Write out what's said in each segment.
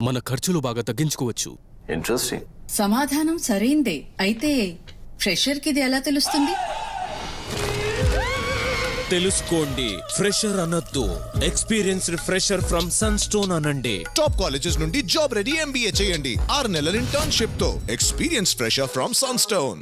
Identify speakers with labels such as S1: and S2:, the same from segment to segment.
S1: మన ఖర్చులు బాగా తగ్గించుకోవచ్చు.
S2: ఇంట్రెస్టింగ్.
S3: సమాధానం సరైందే. అయితే ఫ్రెషర్కి ఇది ఎలా తెలుస్తుంది?
S4: తెలుసుకోండి. ఫ్రెషర్ అనొద్దు, ఎక్స్పీరియన్స్డ్ ఫ్రెషర్ ఫ్రమ్ సన్స్టోన్ అనండి.
S5: టాప్ కాలేజెస్ నుండి జాబ్ రెడీ MBA చేయండి 6 నెలల ఇంటర్న్షిప్ తో. Experience fresher from Sunstone.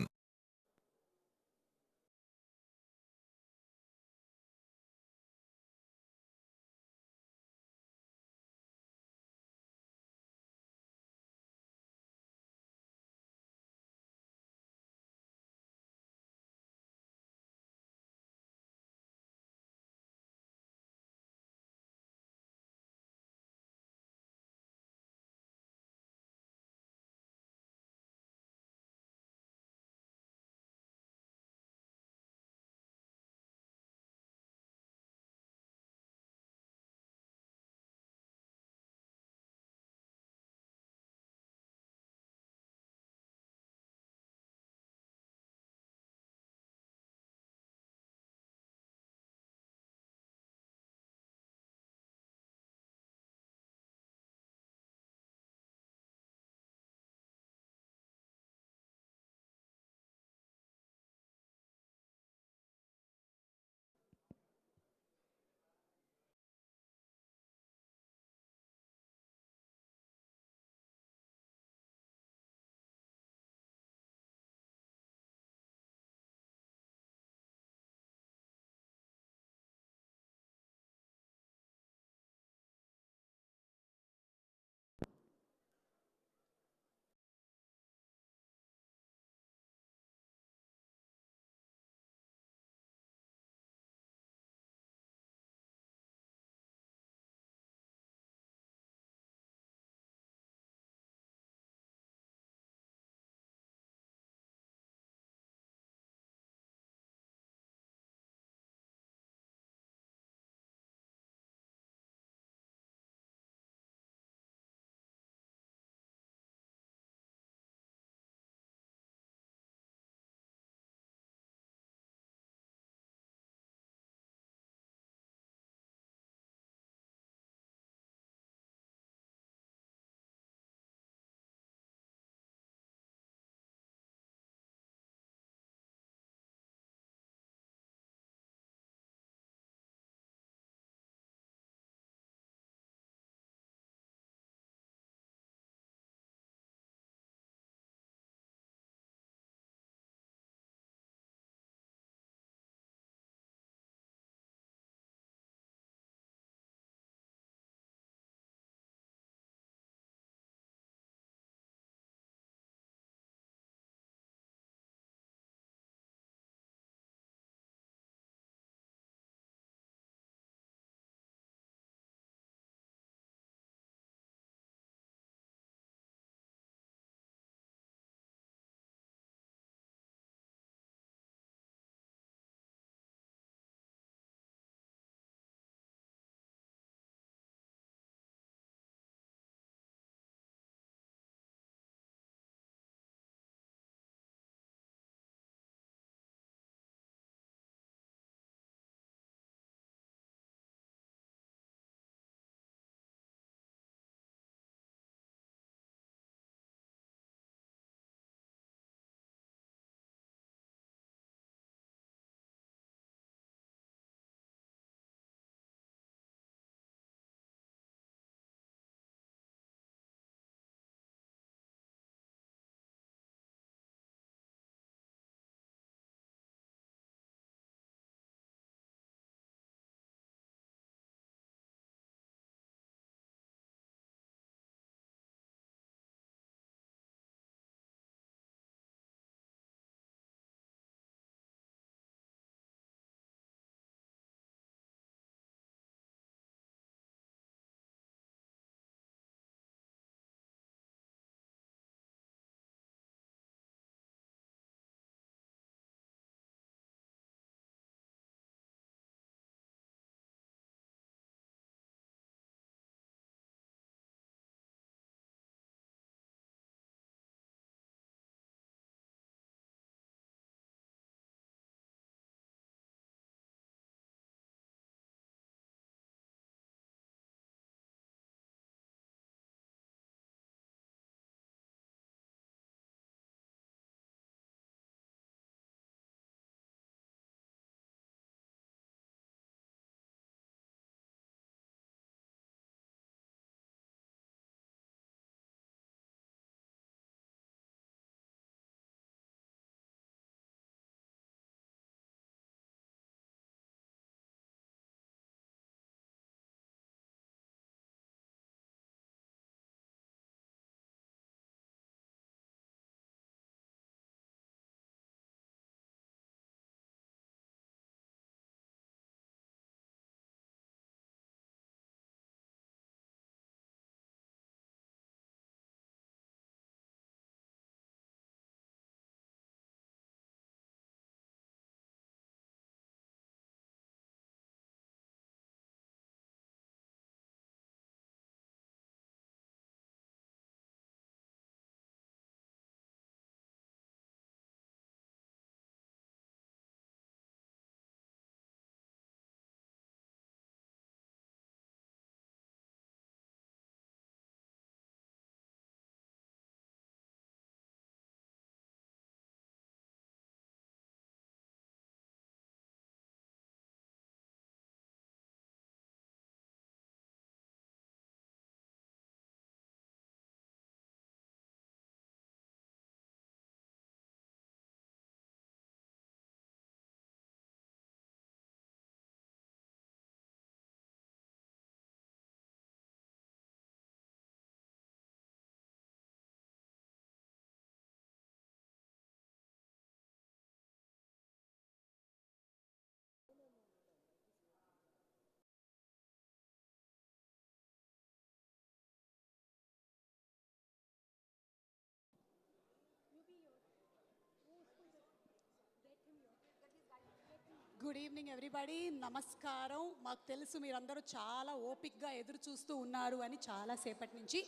S2: Good evening everybody, నమస్కారం. మాకు తెలుసు మీరందరూ చాలా ఓపిక్గా ఎదురు చూస్తూ ఉన్నారు అని చాలాసేపటి నుంచి.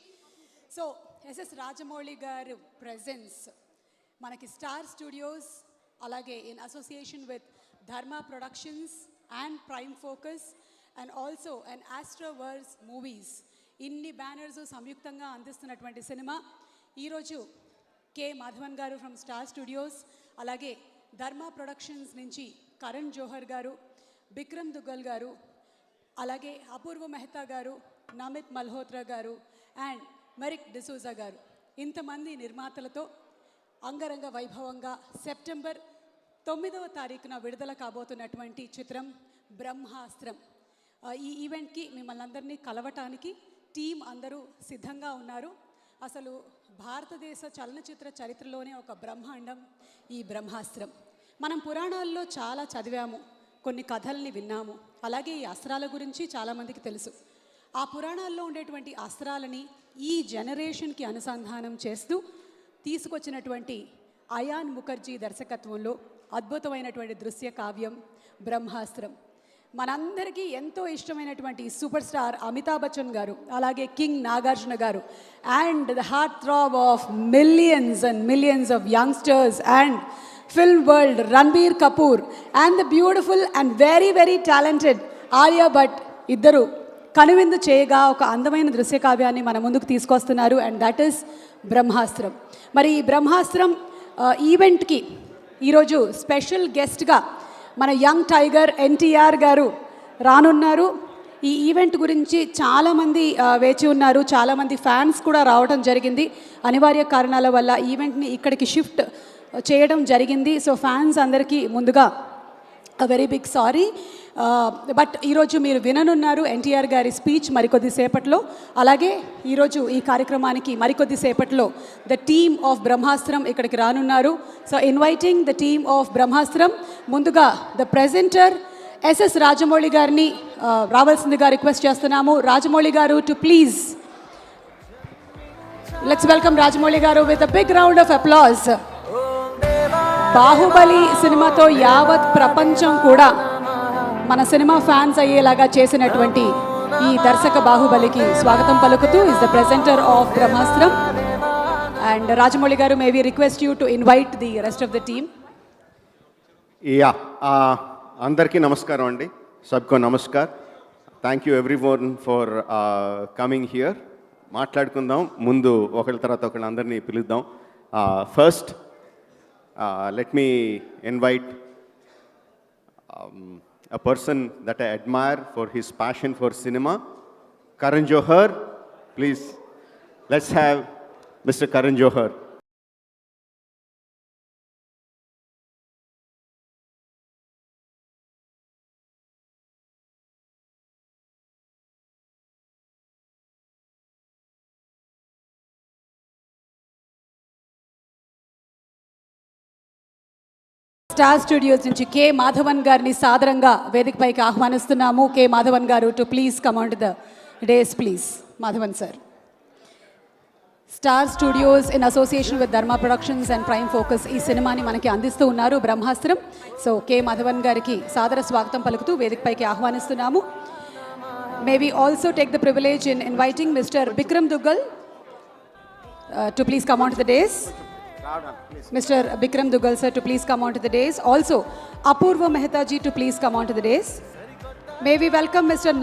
S2: So SS Rajamouli garu presence మనకి స్టార్ స్టూడియోస్, అలాగే in association with Dharma Productions and Prime Focus and also and Astroverse movies, ఇన్ని బ్యానర్స్ సంయుక్తంగా అందిస్తున్నటువంటి సినిమా. ఈరోజు కె మాధవన్ గారు ఫ్రమ్ స్టార్ స్టూడియోస్, అలాగే ధర్మ ప్రొడక్షన్స్ నుంచి కరణ్ జోహర్ గారు, బిక్రమ్ దుగ్గల్ గారు, అలాగే అపూర్వ మెహతా గారు, నమిత్ మల్హోత్రా గారు అండ్ మెరిక్ డిసూజా గారు, ఇంతమంది నిర్మాతలతో అంగరంగ వైభవంగా సెప్టెంబర్ 9వ తారీఖున విడుదల కాబోతున్నటువంటి చిత్రం బ్రహ్మాస్త్రం. ఈ ఈవెంట్కి మిమ్మల్ని అందరినీ కలవటానికి టీం అందరూ సిద్ధంగా ఉన్నారు. అసలు భారతదేశ చలనచిత్ర చరిత్రలోనే ఒక బ్రహ్మాండం ఈ బ్రహ్మాస్త్రం. మనం పురాణాల్లో చాలా చదివాము, కొన్ని కథల్ని విన్నాము, అలాగే ఈ అస్త్రాల గురించి చాలామందికి తెలుసు. ఆ పురాణాల్లో ఉండేటువంటి అస్త్రాలని ఈ జనరేషన్కి అనుసంధానం చేస్తూ తీసుకొచ్చినటువంటి అయాన్ ముఖర్జీ దర్శకత్వంలో అద్భుతమైనటువంటి దృశ్య కావ్యం బ్రహ్మాస్త్రం. మనందరికీ ఎంతో ఇష్టమైనటువంటి సూపర్ స్టార్ అమితాబ్ బచ్చన్ గారు, అలాగే king Nagarjuna garu and the heartthrob of millions and millions of youngsters and film world Ranbir Kapoor and the beautiful and very very talented Alia Bhatt ఇద్దరు కనువిందు చేయగా ఒక అందమైన దృశ్య కావ్యాన్ని మన ముందుకు తీసుకొస్తున్నారు. అండ్ దట్ ఈస్ బ్రహ్మాస్త్రం. మరి ఈ బ్రహ్మాస్త్రం ఈవెంట్కి ఈరోజు స్పెషల్ గెస్ట్గా మన యంగ్ టైగర్ NTR గారు రానున్నారు. ఈ ఈవెంట్ గురించి చాలామంది వేచి ఉన్నారు, చాలామంది ఫ్యాన్స్ కూడా రావడం జరిగింది. అనివార్య కారణాల వల్ల ఈవెంట్ని ఇక్కడికి షిఫ్ట్ చేయడం జరిగింది. సో ఫ్యాన్స్ అందరికీ ముందుగా వెరీ బిగ్ సారీ. బట్ ఈరోజు మీరు విననున్నారు NTR గారి స్పీచ్ మరికొద్దిసేపట్లో. అలాగే ఈరోజు ఈ కార్యక్రమానికి మరికొద్దిసేపట్లో ద టీమ్ ఆఫ్ బ్రహ్మాస్త్రం ఇక్కడికి రానున్నారు. So inviting the team of Brahmastram, ముందుగా ద ప్రెజెంటర్ ఎస్ఎస్ రాజమౌళి గారిని రావాల్సిందిగా రిక్వెస్ట్ చేస్తున్నాము. Rajamouli garu to please let's welcome Rajamouli garu with a big round of applause. Baahubali సినిమాతో యావత్ ప్రపంచం కూడా మన సినిమా ఫ్యాన్స్ అయ్యేలాగా చేసినటువంటి ఈ దర్శక బాహుబలికి స్వాగతం పలుకుతూ is the presenter of Brahmastram. And Rajamouli garu, may we request you to invite the rest of the team.
S6: అందరికీ నమస్కారం అండి, సబ్కో నమస్కార్. Thank you everyone for coming here. మాట్లాడుకుందాం, ముందు ఒకళ్ళ తర్వాత ఒకళ్ళ అందరినీ పిలుద్దాం. First let me invite a person that I admire for his passion for cinema, Karan Johar. Please, let's have Mr. Karan Johar.
S2: Star studios నుంచి K Madhavan గారిని సాదరంగా వేదికపైకి ఆహ్వానిస్తున్నాము. కె మాధవన్ గారు to please come on to the days please. Madhavan sir. Star studios in association with Dharma Productions and Prime focus ఈ సినిమాని మనకి అందిస్తూ ఉన్నారు బ్రహ్మాస్త్రం. సో కె మాధవన్ గారికి సాదర స్వాగతం పలుకుతూ వేదికపైకి ఆహ్వానిస్తున్నాము. May we also take the privilege in inviting mister Bikram Duggal to please come on to the dais. Mr. Bikram Duggal sir to please come on to the dais. Also Apurva Mehta ji to please come on to the dais. May we welcome Mr.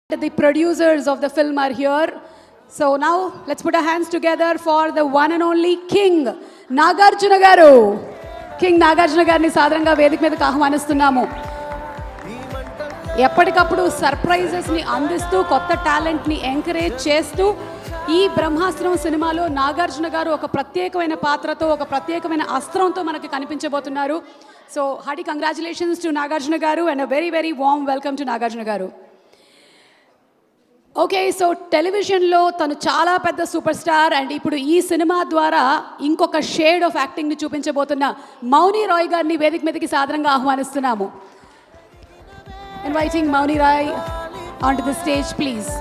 S2: The producers of the film are here. So now let's put our hands together for the one and only King Nagarjuna garu. King Nagarjuna గారిని సాదరంగా వేదిక మీదకి ఆహ్వానిస్తున్నాము. ఎప్పటికప్పుడు సర్ప్రైజెస్ని అందిస్తూ కొత్త టాలెంట్ని encourage చేస్తూ ఈ బ్రహ్మాస్త్రం సినిమాలో నాగార్జున గారు ఒక ప్రత్యేకమైన పాత్రతో, ఒక ప్రత్యేకమైన అస్త్రంతో మనకి కనిపించబోతున్నారు. So hearty congratulations to Nagarjuna garu and a very very warm welcome to Nagarjuna garu. Okay, so టెలివిజన్లో తను చాలా పెద్ద సూపర్ స్టార్ అండ్ ఇప్పుడు ఈ సినిమా ద్వారా ఇంకొక షేడ్ ఆఫ్ యాక్టింగ్ని చూపించబోతున్న మౌని రాయ్ గారిని వేదిక మీదకి సాదరంగా ఆహ్వానిస్తున్నాము. Inviting Mouni Roy on to the stage please.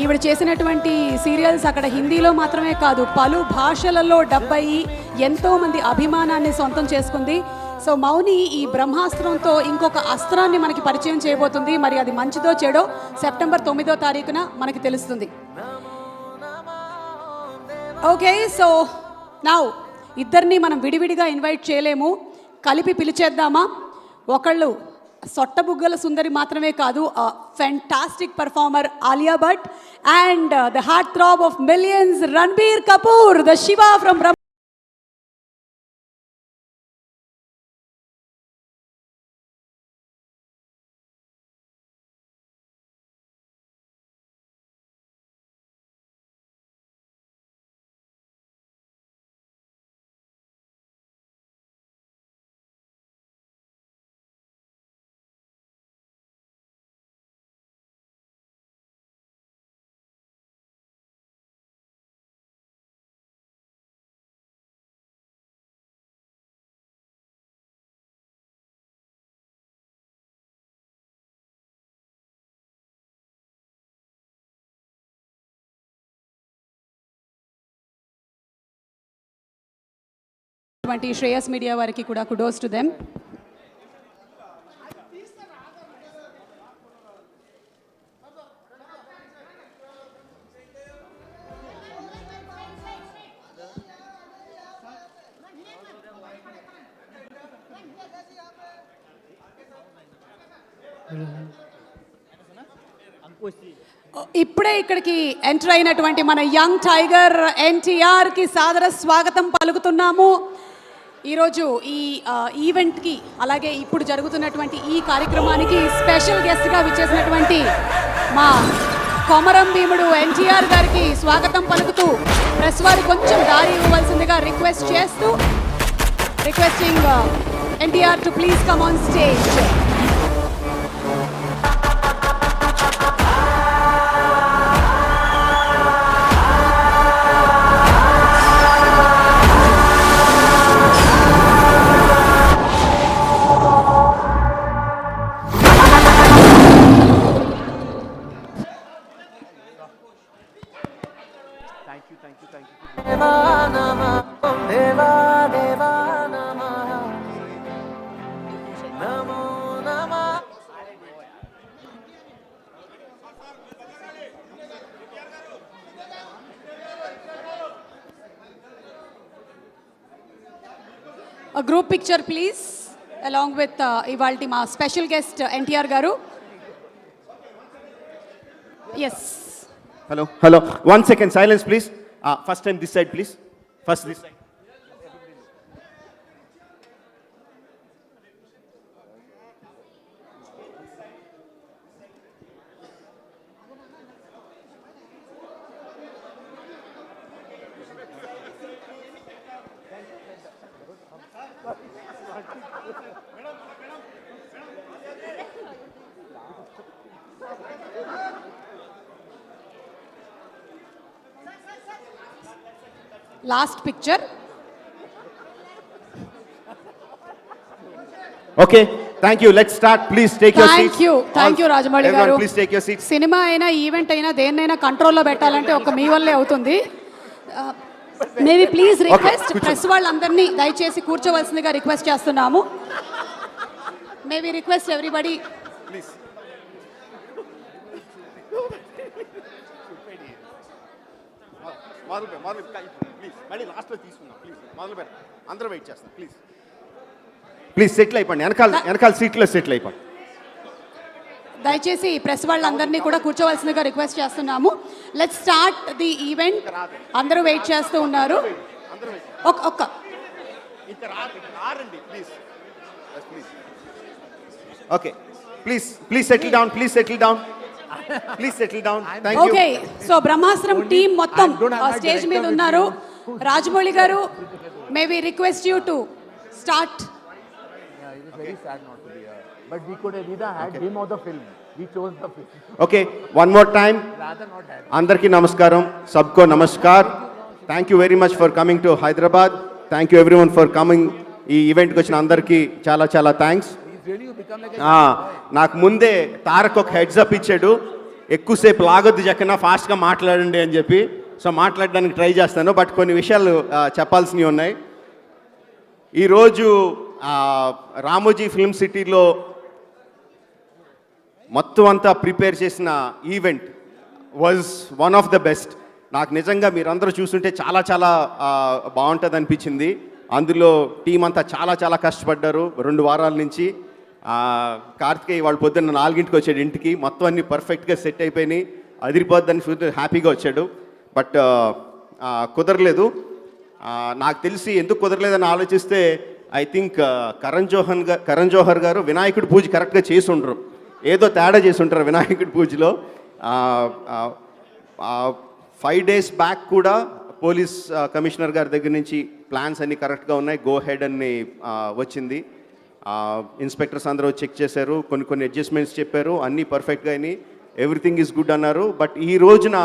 S2: ఈవిడ చేసినటువంటి సీరియల్స్ అక్కడ హిందీలో మాత్రమే కాదు పలు భాషలలో డబ్ అయ్యి ఎంతోమంది అభిమానాన్ని సొంతం చేసుకుంది. సో మౌని ఈ బ్రహ్మాస్త్రంతో ఇంకొక అస్త్రాన్ని మనకి పరిచయం చేయబోతుంది. మరి అది మంచిదో చెడో సెప్టెంబర్ 9వ తారీఖున మనకి తెలుస్తుంది. ఓకే, సో నౌ ఇద్దరిని మనం విడివిడిగా ఇన్వైట్ చేయలేము, కలిపి పిలిచేద్దామా? ఒకళ్ళు సొట్టబుగ్గల సుందరి మాత్రమే కాదు, fantastic performer Alia Bhatt and the heartthrob of millions Ranbir Kapoor, the Shiva from Shreyas Media వారికి కూడా కుడోస్ టు దెమ్. ఇప్పుడే ఇక్కడికి ఎంటర్ అయినటువంటి మన యంగ్ టైగర్ NTR కి సాదర స్వాగతం పలుకుతున్నాము. ఈరోజు ఈ ఈవెంట్కి అలాగే ఇప్పుడు జరుగుతున్నటువంటి ఈ కార్యక్రమానికి స్పెషల్ గెస్ట్గా విచ్చేసినటువంటి మా కొమరం భీముడు NTR గారికి స్వాగతం పలుకుతూ ప్రెస్ వారు కొంచెం దారి ఇవ్వవలసిందిగా రిక్వెస్ట్ చేస్తూ requesting NTR to please come on stage. A group picture please along with ivalti ma special guest NTR garu. Yes.
S6: Hello. 1 second silence please. First time this side please. First this side.
S2: Last picture.
S6: Okay, thank you. Let's start. Please take your seats.
S2: Thank you Rajamouli garu.
S6: Everyone please take your seats.
S2: Cinema అయినా event అయినా దేన్నైనా కంట్రోల్లో పెట్టాలంటే ఒక మీ వల్లే అవుతుంది. Maybe please request press వాళ్ళందరినీ దయచేసి కూర్చోవలసిందిగా రిక్వెస్ట్ చేస్తున్నాము. Maybe request everybody
S6: Please. మొదలు ప్లీజ్ మళ్ళీ లాస్ట్లో తీసుకుందాం ప్లీజ్ మొదలు పెట్ట అందరూ వెయిట్ చేస్తాం ప్లీజ్ సెటిల్ అయిపోండి వెనకాల సీట్లో సెటిల్ అయిపోండి.
S2: దయచేసి ప్రెస్ వాళ్ళందరినీ కూడా కూర్చోవలసిందిగా రిక్వెస్ట్ చేస్తున్నాము. Let's start the event. అందరూ వెయిట్ చేస్తూ ఉన్నారు. ఒక్క
S6: okay please settle down thank you.
S2: Okay, so Brahmastram team మొత్తం స్టేజ్ మీద ఉన్నారు. Rajamouli garu, may we request you to start.
S7: It is very sad not to be here, but we could have either had him or the film.
S6: Okay, one more time. అందరికీ నమస్కారం, సబ్కో నమస్కార్. Thank you very much for coming to Hyderabad. Thank you everyone for coming. ఈ ఈవెంట్కి వచ్చిన అందరికీ చాలా చాలా థ్యాంక్స్. నాకు ముందే తారక్ ఒక హెడ్స్ అప్ ఇచ్చాడు, ఎక్కువసేపు లాగొద్దు జక్కన, ఫాస్ట్గా మాట్లాడండి అని చెప్పి. సో మాట్లాడడానికి ట్రై చేస్తాను, బట్ కొన్ని విషయాలు చెప్పాల్సినవి ఉన్నాయి. ఈరోజు రామోజీ ఫిల్మ్ సిటీలో మొత్తం అంతా ప్రిపేర్ చేసిన event was one of the best. నాకు నిజంగా మీరందరూ చూస్తుంటే చాలా చాలా బాగుంటుంది అనిపించింది. అందులో టీం అంతా చాలా చాలా కష్టపడ్డారు 2 వారాల నుంచి. కార్తికేయ వాళ్ళు పొద్దున్న 4ంటికి వచ్చాడు ఇంటికి, మొత్తం అన్ని పర్ఫెక్ట్గా సెట్ అయిపోయినాయి, అదిరిపోద్దని హ్యాపీగా వచ్చాడు. బట్ కుదరలేదు. నాకు తెలిసి ఎందుకు కుదరలేదని ఆలోచిస్తే ఐ థింక్ కరణ్ జోహర్ గారు వినాయకుడి పూజ కరెక్ట్గా చేసి ఉండరు, ఏదో తేడా చేసి ఉంటారు వినాయకుడి పూజలో. 5 days బ్యాక్ కూడా పోలీస్ కమిషనర్ గారి దగ్గర నుంచి ప్లాన్స్ అన్నీ కరెక్ట్గా ఉన్నాయి, గో హెడ్ అని వచ్చింది. ఇన్స్పెక్టర్స్ అందరూ చెక్ చేశారు, కొన్ని అడ్జస్ట్మెంట్స్ చెప్పారు, అన్నీ పర్ఫెక్ట్గా అయినాయి, ఎవ్రీథింగ్ ఈజ్ గుడ్ అన్నారు. బట్ ఈ రోజున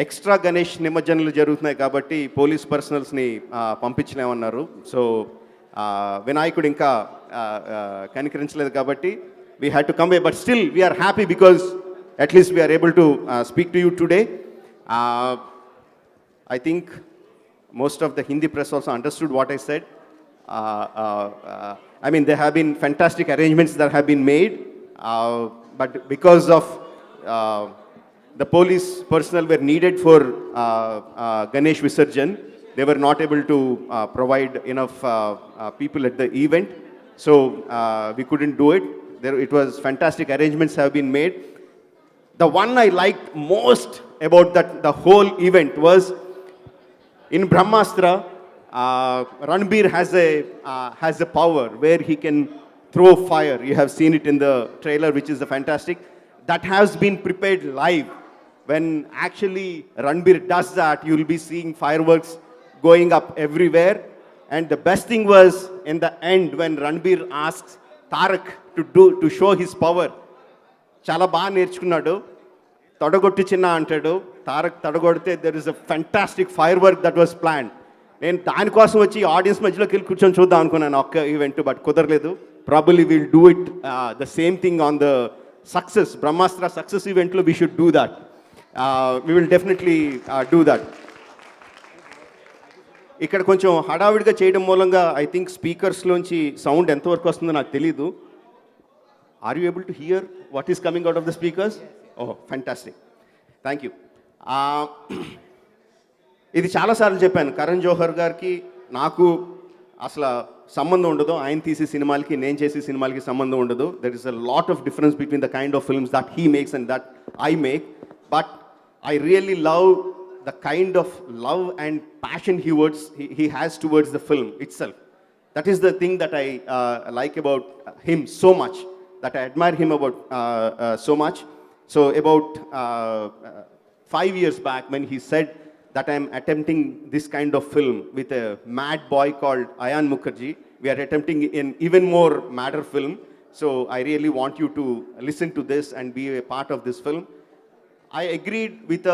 S6: ఎక్స్ట్రా గణేష్ నిమజ్జనాలు జరుగుతున్నాయి కాబట్టి పోలీస్ పర్సనల్స్ని పంపించలేమన్నారు. సో వినాయకుడు ఇంకా కనికరించలేదు కాబట్టి we had to come here, but still we are happy because at least we are able to speak to you today. I think most of the Hindi press also understood what I said. I mean, there have been fantastic arrangements that have been made, but because of the police personnel were needed for Ganesh Visarjan, they were not able to provide enough people at the event, so we couldn't do it. It was fantastic arrangements have been made. The one I liked most about the whole event was in Brahmastra, Ranbir has a power where he can throw fire. You have seen it in the trailer, which is fantastic. That has been prepared live. When actually Ranbir does that, you will be seeing fireworks going up everywhere. And the best thing was in the end when Ranbir asks Tarak to show his power, చాలా బాగా నేర్చుకున్నాడు. తొడగొట్టి చిన్న అంటాడు, తారక్ తొడగొడితే there is a fantastic fire work that was plan. నేను దానికోసం వచ్చి ఆడియన్స్ మధ్యలోకి వెళ్ళి కూర్చొని చూద్దాం అనుకున్నాను ఒక్క ఈవెంట్, బట్ కుదరలేదు. Probably will do it the same thing on the success Brahmastra success ఈవెంట్లో we should do that. We will definitely do that. ఇక్కడ కొంచెం హడావిడిగా చేయడం మూలంగా ఐ థింక్ స్పీకర్స్లోంచి సౌండ్ ఎంతవరకు వస్తుందో నాకు తెలీదు. Are you able to hear what is coming out of the speakers? Oh, fantastic, thank you. ఇది చాలాసార్లు చెప్పాను, కరణ్ జోహర్ గారికి నాకు అసలు సంబంధం ఉండదు. ఆయన తీసే సినిమాలకి నేను చేసే సినిమాలకి సంబంధం ఉండదు. There is a lot of difference between the kind of films that he makes and that I make. But I really love the kind of love and passion he has towards the film itself. That is the thing that I like about him so much, that I admire him about so much. So about 5 years back when he said that I am attempting this kind of film with a mad boy called Ayan Mukherjee, we are attempting an even more madder film. So I really want you to listen to this and be a part of this film. I agreed with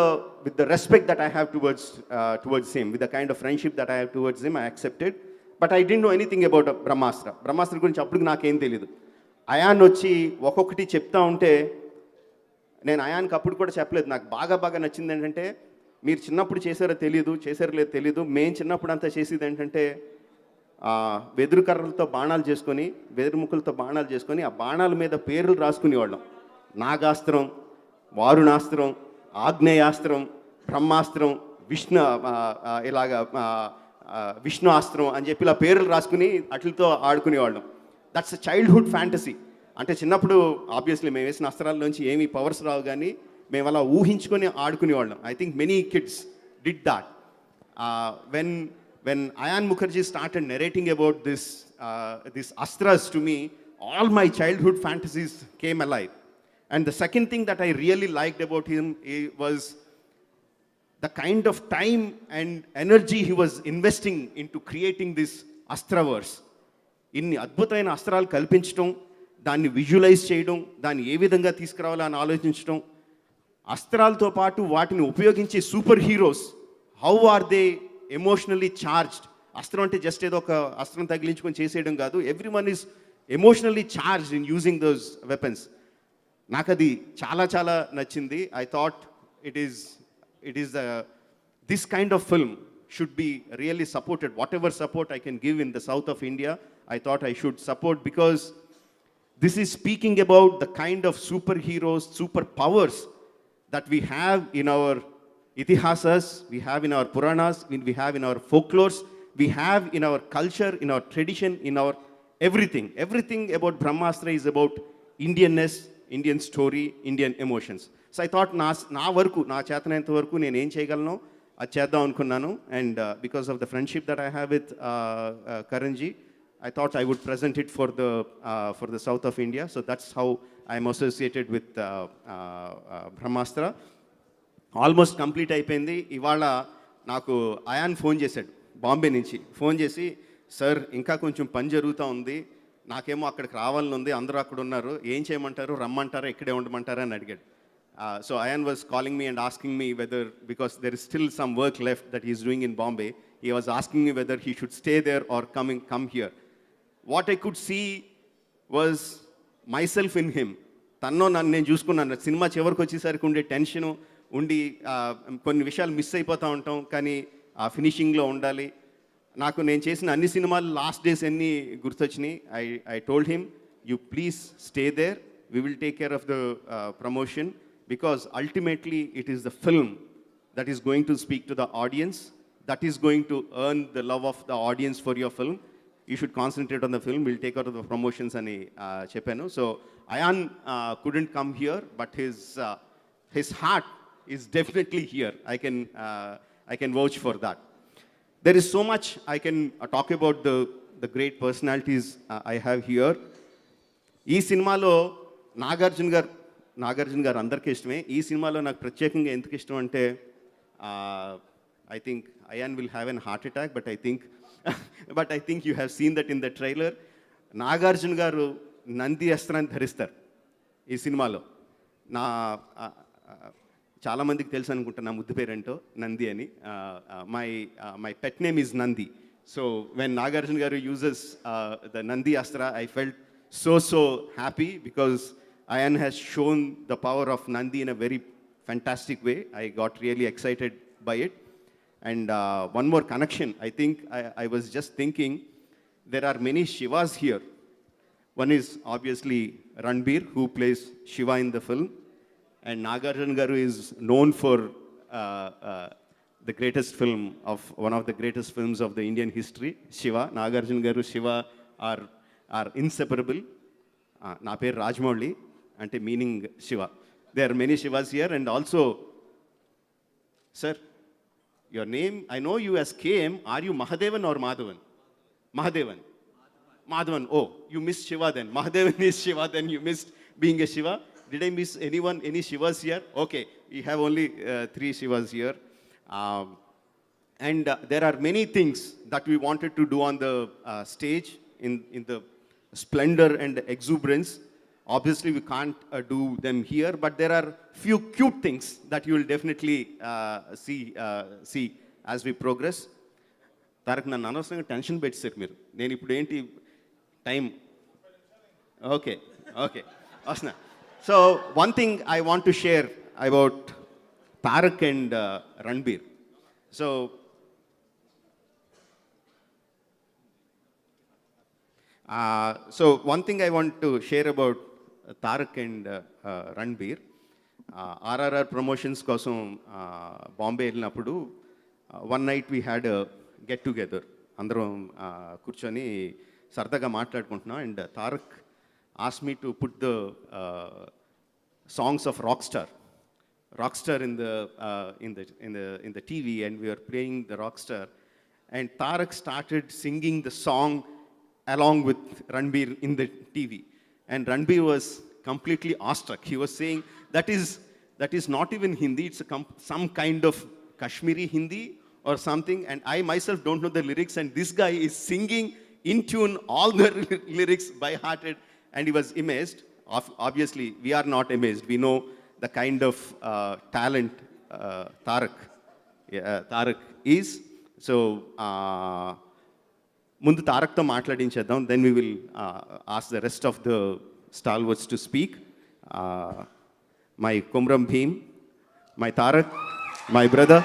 S6: the respect that I have towards him, with the kind of friendship that I have towards him. I accepted, but I didn't know anything about Brahmastra. Brahmastra గురించి అప్పుడు నాకేం తెలియదు. Ion వచ్చి ఒక్కొక్కటి చెప్తా ఉంటే నేను అయాన్కి అప్పుడు కూడా చెప్పలేదు. నాకు బాగా నచ్చింది ఏంటంటే, మీరు చిన్నప్పుడు చేశారో లేదు తెలీదు, మేము చిన్నప్పుడు అంతా చేసేది ఏంటంటే వెదురు కర్రలతో బాణాలు చేసుకొని, వెదురు ముక్కలతో బాణాలు చేసుకొని ఆ బాణాల మీద పేర్లు రాసుకునేవాళ్ళం. నాగాస్త్రం, వారుణాస్త్రం, ఆగ్నేయాస్త్రం, బ్రహ్మాస్త్రం, విష్ణు అస్త్రం అని చెప్పి ఇలా పేర్లు రాసుకుని అట్లతో ఆడుకునేవాళ్ళం. That's a childhood fantasy. అంటే చిన్నప్పుడు ఆబ్వియస్లీ మేము వేసిన అస్త్రాల్లోంచి ఏమీ పవర్స్ రావు, కానీ మేము అలా ఊహించుకొని ఆడుకునేవాళ్ళం. I think many kids did that. when Ayan Mukherjee started narrating about this astras to me, all my childhood fantasies came alive. And the second thing that I really liked about him was the kind of time and energy he was investing into creating this Astraverse. ఇన్ని అద్భుతమైన అస్త్రాలు కల్పించడం, దాన్ని visualise చేయడం, దాన్ని ఏ విధంగా తీసుకురావాలో అని ఆలోచించడం, అస్త్రాలతో పాటు వాటిని ఉపయోగించే superheroes how are they emotionally charged. అస్త్రం అంటే జస్ట్ ఏదో ఒక అస్త్రం తగిలించుకొని చేసేయడం కాదు, every one is emotionally charged in using those weapons. నాకు అది చాలా చాలా నచ్చింది. I thought it is this kind of film should be really supported. Whatever support I can give in the south of India, I thought I should support, because this is speaking about the kind of superheroes, superpowers that we have in our itihasas, we have in our puranas, we have in our folklores, we have in our culture, in our tradition, in our everything. Everything about Brahmastra is about Indianness, Indian story, Indian emotions. So I thought నా వరకు, నా చేతనంత వరకు నేను ఏం చేయగలను అది చేద్దాం అనుకున్నాను. And because of the friendship that I have with కరణ్జీ, I thought I would present it for the south of India. So that's how I am associated with Brahmastra. Almost complete అయిపోయింది. ఇవాళ నాకు అయాన్ ఫోన్ చేశాడు బాంబే నుంచి. Phone చేసి, sir ఇంకా కొంచెం పని జరుగుతూ ఉంది, నాకేమో అక్కడికి రావాలని ఉంది, అందరూ అక్కడ ఉన్నారు, ఏం చేయమంటారు, రమ్మంటారా, ఇక్కడే ఉండమంటారా అని అడిగాడు. So Ayan was calling me and asking me whether, because there is still some work left that he is doing in Bombay, he was asking me whether he should stay there or come here. What I could see was myself in him. తన్నో నన్ను నేను చూసుకున్నాను. Cinema చివరికి వచ్చేసరికి ఉండే tension ఉండి కొన్ని విషయాలు మిస్ అయిపోతూ ఉంటాం, కానీ ఆ ఫినిషింగ్లో ఉండాలి. నాకు నేను చేసిన అన్ని సినిమాలు లాస్ట్ డేస్ అన్నీ గుర్తొచ్చినాయి. I told him, you please stay there, we will take care of the promotion, because ultimately it is the film that is going to speak to the audience, that is going to earn the love of the audience for your film. You should concentrate on the film, we'll take out of the promotions ani cheppanu. So Ayan couldn't come here, but his heart is definitely here. I can vouch for that. There is so much I can talk about the great personalities I have here. ఈ సినిమాలో నాగార్జున గారు అందరికీ ఇష్టమే. ఈ సినిమాలో నాకు ప్రత్యేకంగా ఎందుకు ఇష్టం అంటే, I think Ayan will have an heart attack, but I think you have seen that in the trailer. Nagarjuna garu Nandi అస్త్రాన్ని ధరిస్తారు ఈ సినిమాలో. చాలామందికి తెలుసు అనుకుంటా నా ముద్దు పేరేంటో, నంది అని. My pet name is Nandi. So when Nagarjuna garu uses the Nandi Astra, I felt so happy, because Ayan has shown the power of Nandi in a very fantastic way. I got really excited by it. And one more connection, I think I was just thinking, there are many Shivas here. One is obviously Ranbir, who plays Shiva in the film. And Nagarjuna Garu is known for the greatest film of, one of the greatest films of the Indian history, Shiva. Nagarjuna Garu, Shiva are inseparable. Na per Rajamouli, ante meaning Shiva. There are many Shivas here. And also, sir, your name, I know you as KM. Are you Mahadevan or Madhavan? Madhavan. Oh, you missed Shiva then. Mahadevan is Shiva, then you missed being a Shiva. Did I miss anyone, any Shivas here? Okay, we have only 3 Shivas here. And there are many things that we wanted to do on the stage in the splendor and exuberance. Obviously, we can't do them here, but there are few cute things that you will definitely see as we progress. Tarak, nanu anavasaranga tension pettesaru meer. Nenu ippudu enti time. Okay. Asna. So one thing I want to share about Tarak and Ranbir. So one thing I want to share about Tarak and Ranbir. RRR promotions kosam Bombay వెళ్ళినప్పుడు one night we had a get together. అందరం కూర్చొని సరదాగా మాట్లాడుకుంటున్నాం. And Tarak asked me to put the songs of Rockstar in the TV, and we were playing the Rockstar. And Tarak started singing the song along with Ranbir in the TV. And Ranbir was completely awestruck. He was saying, that is not even Hindi, it's some kind of Kashmiri Hindi or something. And I myself don't know the lyrics, and this guy is singing in tune all the lyrics by hearted. and he was amazed. Obviously, we are not amazed. We know the kind of talent Tarak is. So, ముందు తారక్తో మాట్లాడించేద్దాం, then we will ask the rest of the stalwarts to speak. My Kumram Bheem, my Tarak, my brother.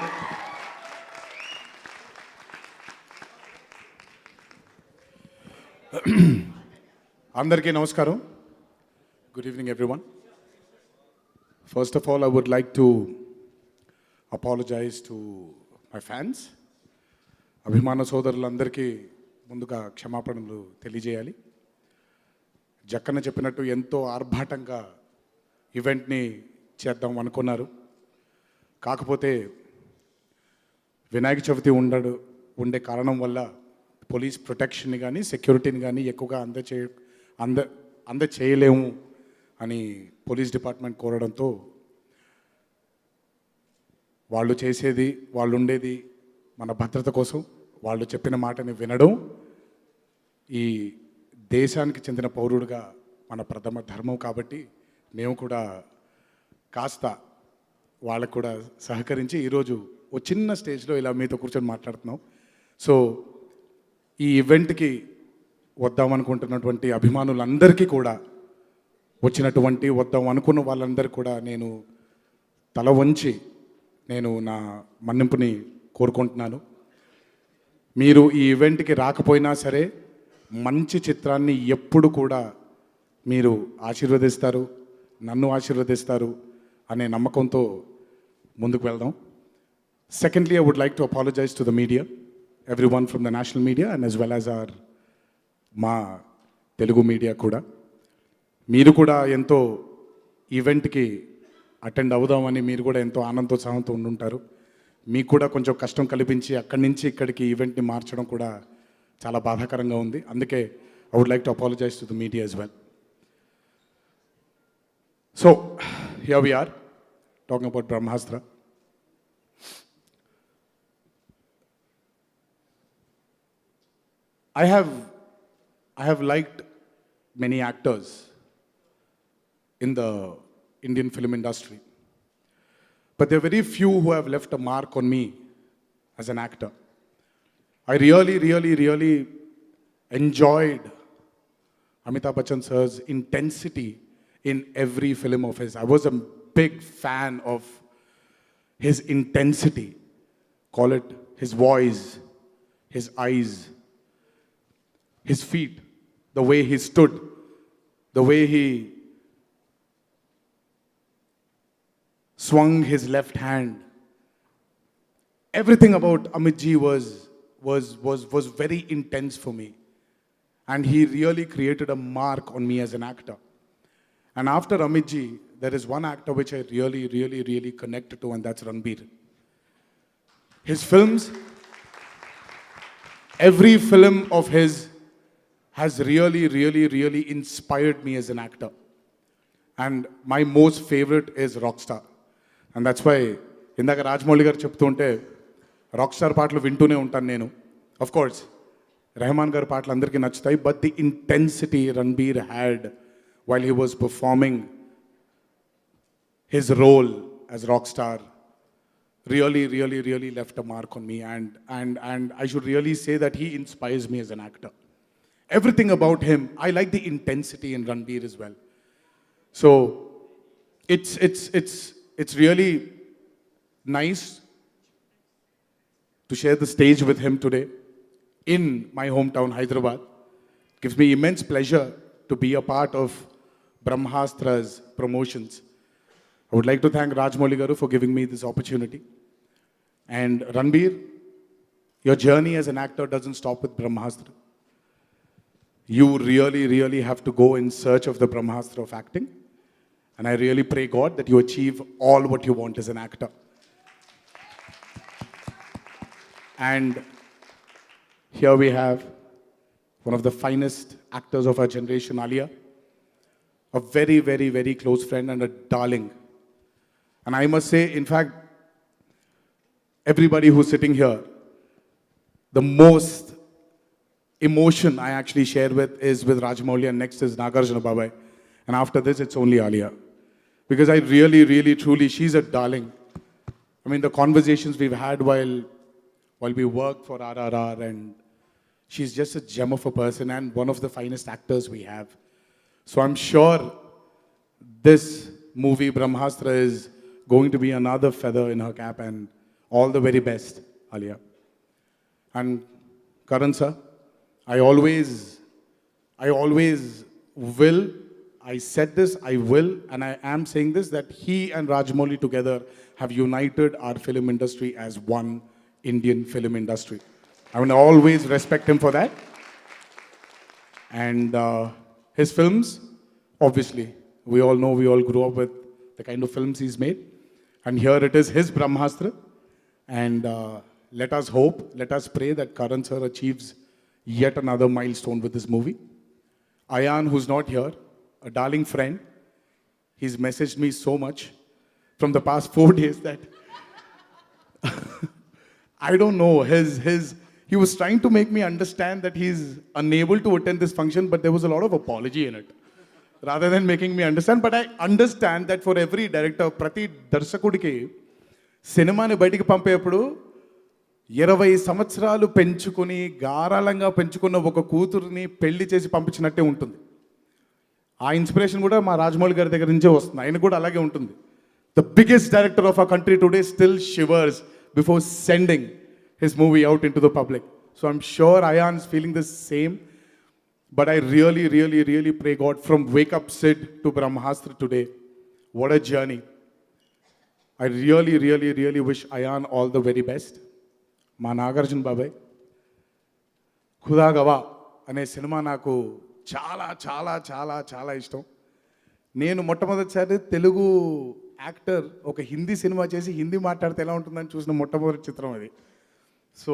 S7: అందరికీ నమస్కారం. Good evening everyone. First of all, I would like to apologize to my fans. అభిమాన సోదరులందరికీ ముందుగా క్షమాపణలు తెలియజేయాలి. జక్కన్న చెప్పినట్టు ఎంతో ఆర్భాటంగా ఈవెంట్ని చేద్దాం అనుకున్నారు. కాకపోతే వినాయక చవితి ఉండే కారణం వల్ల పోలీస్ ప్రొటెక్షన్ని కానీ సెక్యూరిటీని కానీ ఎక్కువగా అందచేయలేము అని పోలీస్ డిపార్ట్మెంట్ కోరడంతో వాళ్ళు చేసేది, వాళ్ళు ఉండేది మన భద్రత కోసం. వాళ్ళు చెప్పిన మాటని వినడం ఈ దేశానికి చెందిన పౌరుడిగా మన ప్రథమ ధర్మం. కాబట్టి మేము కూడా కాస్త వాళ్ళకు కూడా సహకరించి ఈరోజు ఓ చిన్న స్టేజ్లో ఇలా మీతో కూర్చొని మాట్లాడుతున్నాం. సో ఈ ఈవెంట్కి వద్దామనుకుంటున్నటువంటి అభిమానులందరికీ కూడా, వద్దాం అనుకున్న వాళ్ళందరికీ కూడా నేను తల వంచి నేను నా మన్నింపుని కోరుకుంటున్నాను. మీరు ఈ ఈవెంట్కి రాకపోయినా సరే మంచి చిత్రాన్ని ఎప్పుడు కూడా మీరు ఆశీర్వదిస్తారు, నన్ను ఆశీర్వదిస్తారు అనే నమ్మకంతో ముందుకు వెళ్దాం. Secondly, I would like to apologize to the media, everyone from the national media and as well as our మా తెలుగు మీడియా కూడా. మీరు కూడా ఎంతో ఈవెంట్కి అటెండ్ అవుదామని మీరు కూడా ఎంతో ఆనందోత్సాహంతో ఉండుంటారు. మీకు కూడా కొంచెం కష్టం కల్పించి అక్కడి నుంచి ఇక్కడికి ఈవెంట్ని మార్చడం కూడా చాలా బాధాకరంగా ఉంది. అందుకే I would like to apologize to the media as well. So, here we are talking about Brahmastra. I have liked many actors in the Indian film industry, but there are very few who have left a mark on me as an actor. I really enjoyed Amitabh Bachchan sir's intensity in every film of his. I was a big fan of his intensity. Call it his voice, his eyes, his feet, the way he stood, the way he swung his left hand. Everything about Amit ji was very intense for me. And he really created a mark on me as an actor. And after Amit ji, there is one actor which I really connected to, and that's Ranbir. His films, every film of his has really inspired me as an actor. And my most favorite is Rockstar. And that's why ఇందాక రాజమౌళి గారు చెప్తుంటే rockstar పాటలు వింటూనే ఉంటాను నేను. Of course Rahman గారి పాటలు అందరికీ నచ్చుతాయి, but the intensity Ranbir had while he was performing his role as Rockstar really left a mark on me, and I should really say that he inspires me as an actor. Everything about him, I like the intensity in Ranbir as well. So it's really nice to share the stage with him today in my hometown Hyderabad. It gives me immense pleasure to be a part of Brahmastra's promotions. I would like to thank Rajamouli garu for giving me this opportunity. And Ranbir, your journey as an actor doesn't stop with Brahmastra. You really have to go in search of the Brahmastra of acting. And I really pray God that you achieve all what you want as an actor. And here we have one of the finest actors of our generation, Alia. A very close friend and a darling. And I must say, in fact, everybody who's sitting here, the most emotion I actually share with is with Rajamouli, and next is Nagarjuna Babai. And after this, it's only Alia. Because I really, really, truly, she's a darling. I mean, the conversations we've had while we worked for RRR, and she's just a gem of a person and one of the finest actors we have. So I'm sure this movie, Brahmastra, is going to be another feather in her cap, and all the very best, Alia. And Karan sir, I always will, I said this, I will, and I am saying this, that he and Rajamouli together have united our film industry as one Indian film industry. I will always respect him for that. And his films, obviously, we all know, we all grew up with the kind of films he's made. And here it is, his Brahmastra. And let us hope, let us pray that Karan sir achieves yet another milestone with this movie. Ayan, who's not here, a darling friend, he's messaged me so much from the past 4 days that I don't know, he was trying to make me understand that he's unable to attend this function, but there was a lot of apology in it, rather than making me understand. But I understand that for every director, prati darsakudiki, సినిమాని బయటికి పంపేప్పుడు 20 సంవత్సరాలు పెంచుకొని గారాలంగా పెంచుకున్న ఒక కూతురుని పెళ్లి చేసి పంపించినట్టే ఉంటుంది. ఆ ఇన్స్పిరేషన్ కూడా మా రాజమౌళి గారి దగ్గర నుంచే వస్తుంది. ఆయన కూడా అలాగే ఉంటుంది. The biggest director of our country today still shivers before sending his movie out into the public. So I'm sure Ayan is feeling the same. But I really, really, really pray God, from Wake Up Sid to Brahmastra today, what a journey. I really, really, really wish Ayan all the very best. మా నాగార్జున బాబాయ్ ఖుదా గవా అనే cinema నాకు చాలా చాలా చాలా చాలా ఇష్టం. నేను మొట్టమొదటిసారి తెలుగు యాక్టర్ ఒక హిందీ సినిమా చేసి హిందీ మాట్లాడితే ఎలా ఉంటుందని చూసిన మొట్టమొదటి చిత్రం అది. సో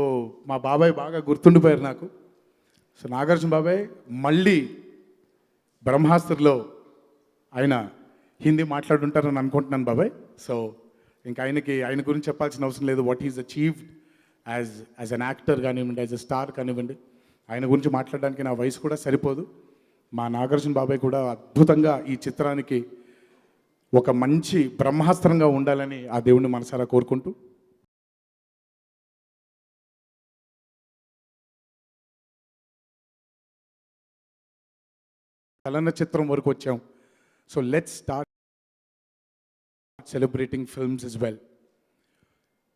S7: మా బాబాయ్ బాగా గుర్తుండిపోయారు నాకు. సో నాగార్జున బాబాయ్ మళ్ళీ బ్రహ్మాస్త్రలో ఆయన హిందీ మాట్లాడుంటారని అనుకుంటున్నాను బాబాయ్. సో ఇంకా ఆయన గురించి చెప్పాల్సిన అవసరం లేదు. What is achieved as an actor కానివ్వండి, యాజ్ అ స్టార్ కానివ్వండి, ఆయన గురించి మాట్లాడడానికి నా వయసు కూడా సరిపోదు. మా నాగార్జున బాబాయ్ కూడా అద్భుతంగా ఈ చిత్రానికి ఒక మంచి బ్రహ్మాస్త్రంగా ఉండాలని ఆ దేవుణ్ణి మనసారా కోరుకుంటూ, చలనచిత్రం వరకు వచ్చాం. So let's start celebrating films as well.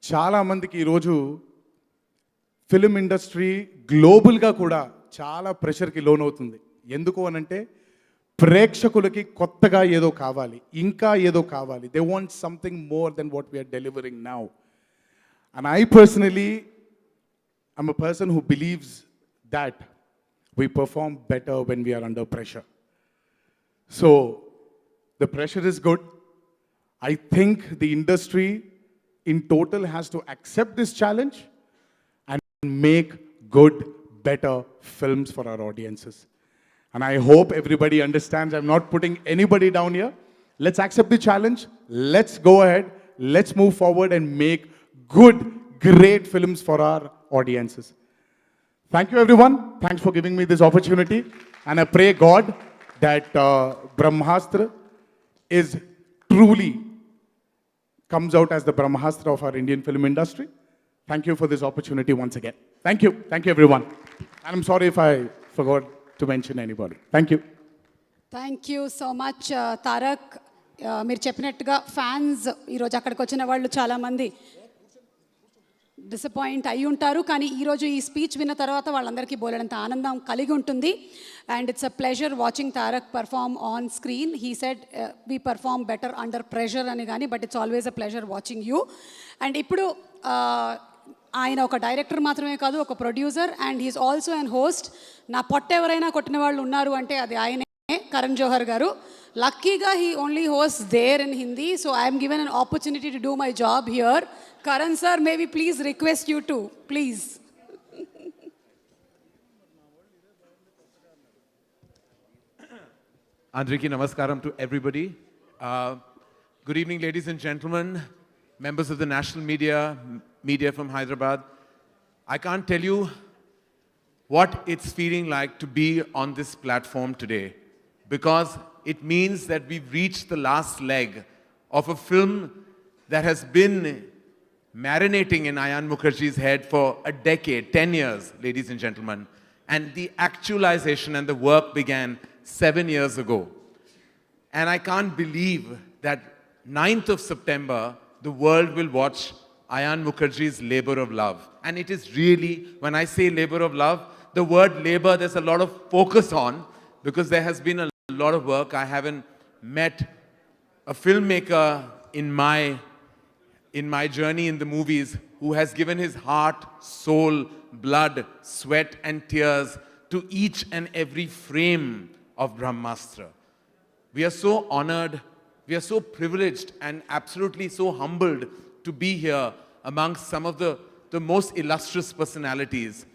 S7: చాలామందికి ఈరోజు ఫిలిం ఇండస్ట్రీ గ్లోబల్గా కూడా చాలా ప్రెషర్కి లోనవుతుంది. ఎందుకు అనంటే ప్రేక్షకులకి కొత్తగా ఏదో కావాలి, ఇంకా ఏదో కావాలి. They want something more than what we are delivering now. And I personally I'm a person who believes that we perform better when we are under pressure. So the pressure is good. I think the industry in total has to accept this challenge and make good, better films for our audiences. And I hope everybody understands. I'm not putting anybody down here. Let's accept the challenge. Let's go ahead. Let's move forward and make good, great films for our audiences. Thank you, everyone. Thanks for giving me this opportunity. And I pray God that Brahmastra is truly comes out as the Brahmastra of our Indian film industry. Thank you for this opportunity once again. Thank you. Thank you, everyone. And I'm sorry if I forgot to mention anybody. Thank you.
S2: Thank you so much Tarak. మీరు చెప్పినట్టుగా fans ఈరోజు అక్కడికి వచ్చిన వాళ్ళు చాలామంది disappoint అయి ఉంటారు. కానీ ఈరోజు ఈ స్పీచ్ విన్న తర్వాత వాళ్ళందరికీ బోలెడంత ఆనందం కలిగి ఉంటుంది. And it's a pleasure watching Tarak perform on screen. He said we perform better under pressure అని కానీ, but it's always a pleasure watching you. And ఇప్పుడు ఆయన ఒక డైరెక్టర్ మాత్రమే కాదు, ఒక producer, and he is also and host. నా పొట్ట ఎవరైనా కొట్టిన వాళ్ళు ఉన్నారు అంటే అది ఆయనే, కరణ్ జోహర్ గారు. లక్కీగా he only host there in Hindi, so I'm given an opportunity to do my job here. Karan sir, may we please request you to, please.
S8: Andriki namaskaram to everybody. Good evening, ladies and gentlemen, members of the national media from Hyderabad. I can't tell you what it's feeling like to be on this platform today, because it means that we've reached the last leg of a film that has been marinating in Ayan Mukherjee's head for a decade, 10 years, ladies and gentlemen. And the actualization and the work began 7 years ago. And I can't believe that 9th of September, the world will watch Ayan Mukherjee's Labor of Love. And it is really, when I say labor of love, the word labor, there's a lot of focus on, because there has been a lot of work. I haven't met a filmmaker in my journey in the movies who has given his heart, soul, blood, sweat and tears to each and every frame of Brahmastra. We are so honored, we are so privileged and absolutely so humbled to be here amongst some of the most illustrious personalities.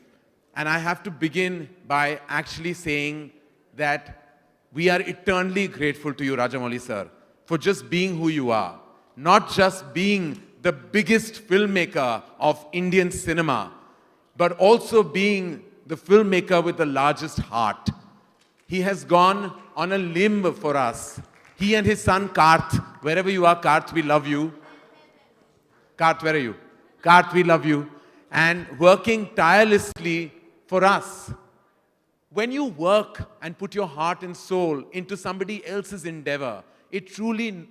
S8: And I have to begin by actually saying that we are eternally grateful to you, Rajamouli sir, for just being who you are. Not just being the biggest filmmaker of Indian cinema, but also being the filmmaker with the largest heart. He has gone on a limb for us. He and his son Karth, wherever you are, Karth, we love you. Karth, where are you? Karth, we love you. And working tirelessly for us. When you work and put your heart and soul into somebody else's endeavor, it truly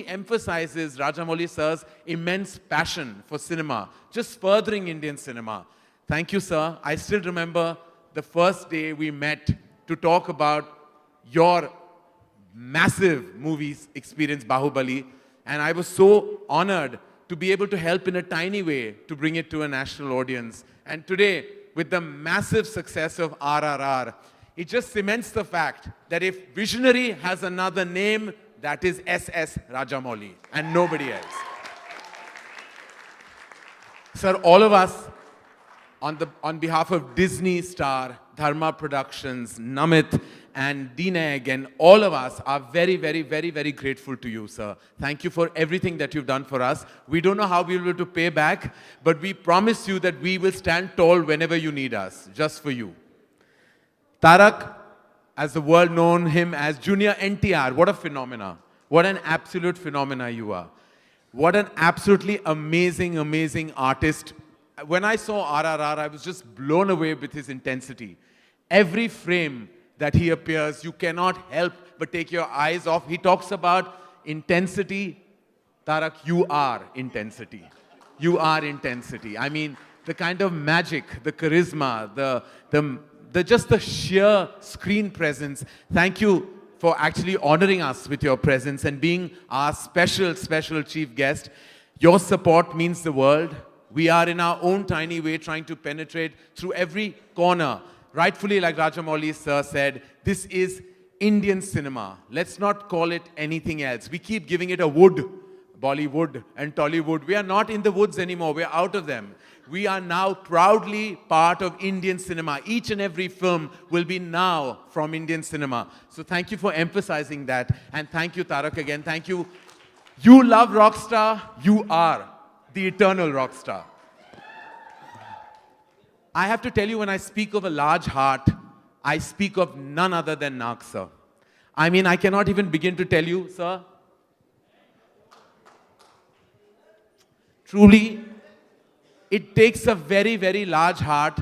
S8: emphasizes Rajamouli sir's immense passion for cinema, just furthering Indian cinema. Thank you, sir. I still remember the first day we met to talk about your massive movies experience, Bahubali, and I was so honored to be able to help in a tiny way to bring it to a national audience. And today, with the massive success of RRR, it just cements the fact that if visionary has another name, that is SS Rajamouli and nobody else. Sir, all of us, on behalf of Disney Star, Dharma Productions, Namit, and Dineg, and all of us are very, very, very, very grateful to you, sir. Thank you for everything that you've done for us. We don't know how we'll be able to pay back, but we promise you that we will stand tall whenever you need us, just for you. Tarak, as the world known him as Junior NTR, what a phenomena. What an absolute phenomena you are. What an absolutely amazing, amazing artist. When I saw RRR, I was just blown away with his intensity. Every frame that he appears, you cannot help but take your eyes off. He talks about intensity. Tarak, you are intensity. You are intensity. I mean, the kind of magic, the charisma, just the sheer screen presence. Thank you for actually honoring us with your presence and being our special chief guest. Your support means the world. We are in our own tiny way trying to penetrate through every corner. Rightfully, like Rajamouli sir said, this is Indian cinema. Let's not call it anything else. We keep giving it a wood, Bollywood and Tollywood. We are not in the woods anymore. We are out of them. We are now proudly part of Indian cinema. Each and every film will be now from Indian cinema. So thank you for emphasizing that. And thank you, Tarak, again. Thank you. You love Rockstar. You are the eternal Rockstar. I have to tell you, when I speak of a large heart, I speak of none other than Nag, sir. I mean, I cannot even begin to tell you, sir. Truly, it takes a very, very large heart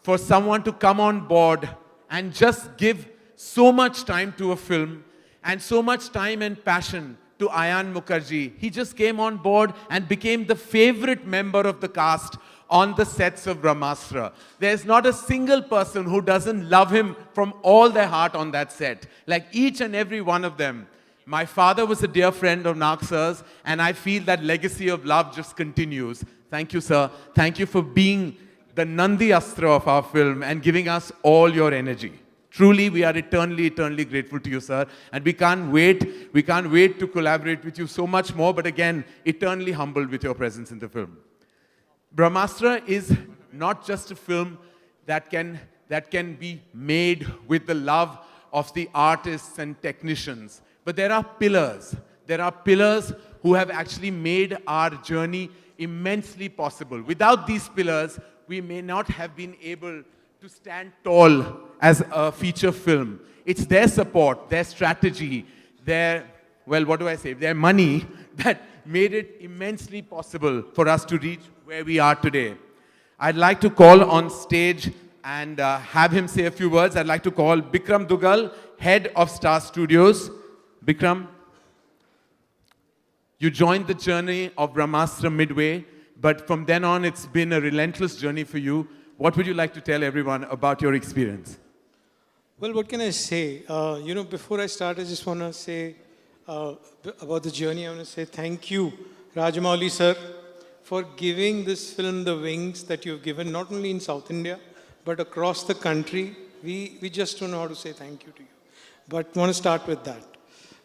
S8: for someone to come on board and just give so much time to a film and so much time and passion to Ayan Mukherjee. He just came on board and became the favorite member of the cast on the sets of BRAHMÄSTRAM. There's not a single person who doesn't love him from all their heart on that set. Like each and every one of them. My father was a dear friend of Nag sir's, and I feel that legacy of love just continues. Thank you, sir. Thank you for being the Nandi Astra of our film and giving us all your energy. Truly, we are eternally, eternally grateful to you, sir. And we can't wait to collaborate with you so much more, but again, eternally humbled with your presence in the film. BRAHMÄSTRAM is not just a film that can be made with the love of the artists and technicians, but there are pillars. There are pillars who have actually made our journey immensely possible. Without these pillars, we may not have been able to stand tall as a feature film. It's their support, their strategy, their, well, what do I say, their money that made it immensely possible for us to reach where we are today. I'd like to call on stage and have him say a few words. I'd like to call Bikram Dugal, head of Star Studios. Bikram, you joined the journey of BRAHMÁSTRAM midway, but from then on it's been a relentless journey for you. What would you like to tell everyone about your experience?
S9: Well, what can I say? Before I start, I just want to say about the journey. I want to say thank you, Rajamouli sir, for giving this film the wings that you've given, not only in South India, but across the country. We just don't know how to say thank you to you. But I want to start with that.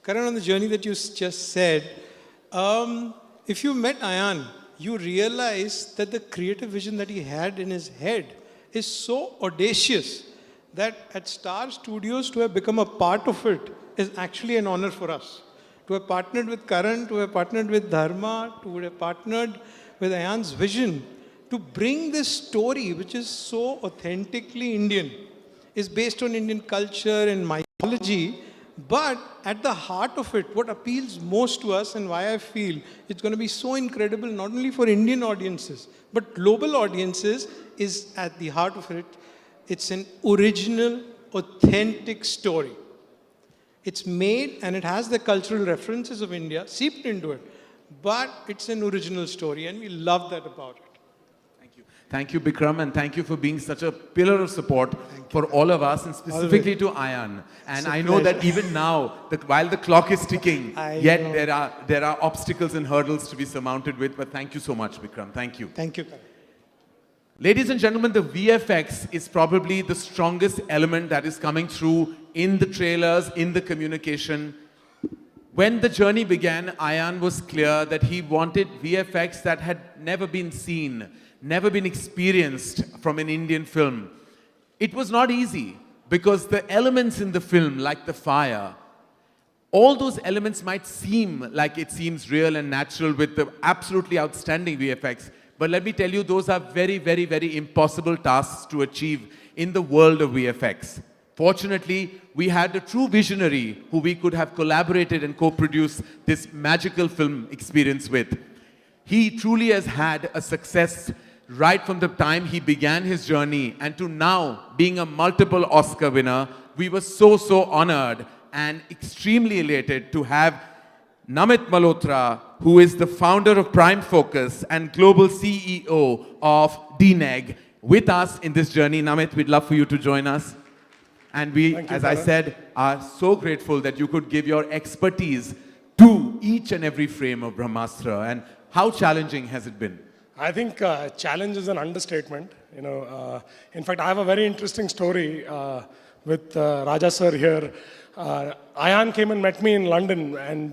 S9: Karan, on the journey that you just said, if you met Ayan, you realize that the creative vision that he had in his head is so audacious that at Star Studios to have become a part of it is actually an honor for us. To have partnered with Karan, to have partnered with Dharma, to have partnered with Ayan's vision, to bring this story, which is so authentically Indian, is based on Indian culture and mythology, but at the heart of it, what appeals most to us and why I feel it's going to be so incredible, not only for Indian audiences, but global audiences, is at the heart of it. It's an original, authentic story. It's made and it has the cultural references of India seeped into it, but it's an original story and we love that about it.
S8: Thank you, Bikram, and thank you for being such a pillar of support for all of us, and specifically to Ayan. And I know that even now, while the clock is ticking, there are obstacles and hurdles to be surmounted with. But thank you so much, Bikram. Thank you.
S9: Thank you.
S8: Ladies and gentlemen, the VFX is probably the strongest element that is coming through in the trailers, in the communication. When the journey began, Ayan was clear that he wanted VFX that had never been seen, never been experienced from an Indian film. It was not easy because the elements in the film, like the fire, all those elements might seem like it seems real and natural with the absolutely outstanding VFX. But let me tell you, those are very, very, very impossible tasks to achieve in the world of VFX. Fortunately, we had a true visionary who we could have collaborated and co-produced this magical film experience with. He truly has had a success right from the time he began his journey, and to now being a multiple Oscar winner. We were so honored and extremely elated to have Namit Malhotra, who is the founder of Prime Focus and global CEO of DNEG, with us in this journey. Namit, we'd love for you to join us. And we, as I said, are so grateful that you could give your expertise to each and every frame of Brahmastra. And how challenging has it been?
S10: I think challenge is an understatement. In fact, I have a very interesting story with Raja sir here. Ayan came and met me in London, and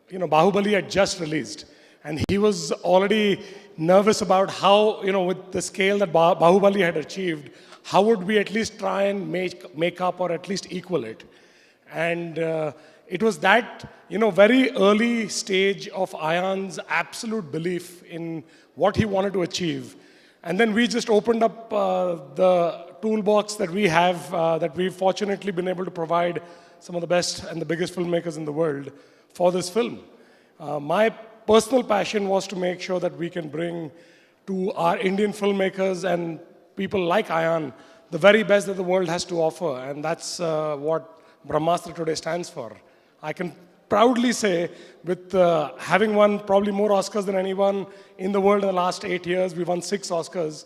S10: Bahubali had just released, and he was already nervous about how, with the scale that Bahubali had achieved, how would we at least try and make up or at least equal it? And it was that, very early stage of Ayan's absolute belief in what he wanted to achieve. And then we just opened up the toolbox that we have, that we've fortunately been able to provide some of the best and the biggest filmmakers in the world for this film. My personal passion was to make sure that we can bring to our Indian filmmakers and people like Ayan the very best that the world has to offer. And that's what Brahmastra today stands for. I can proudly say, with having won probably more Oscars than anyone in the world in the last 8 years, we won 6 Oscars,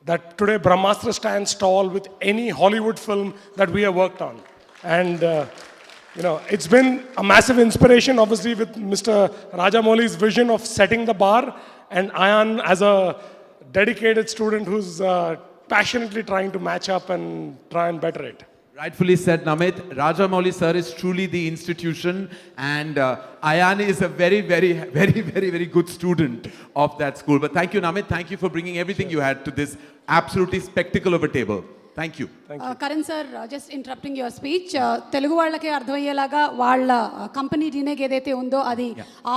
S10: that today Brahmastra stands tall with any Hollywood film that we have worked on. And it's been a massive inspiration, obviously, with Mr. Rajamouli's vision of setting the bar, and Ayan as a dedicated student who's passionately trying to match up and try and better it.
S8: Rightfully said, Namit. Rajamouli sir is truly the institution, and Ayan is a very, very, very, very, very good student of that school. But thank you, Namit. Thank you for bringing everything you had to this absolutely spectacle of a table. Thank you.
S2: Karan sir just interrupting your speech, Telugu వాళ్ళకే అర్థమయ్యేలాగా వాళ్ళ company రీనేక్ ఏదైతే ఉందో అది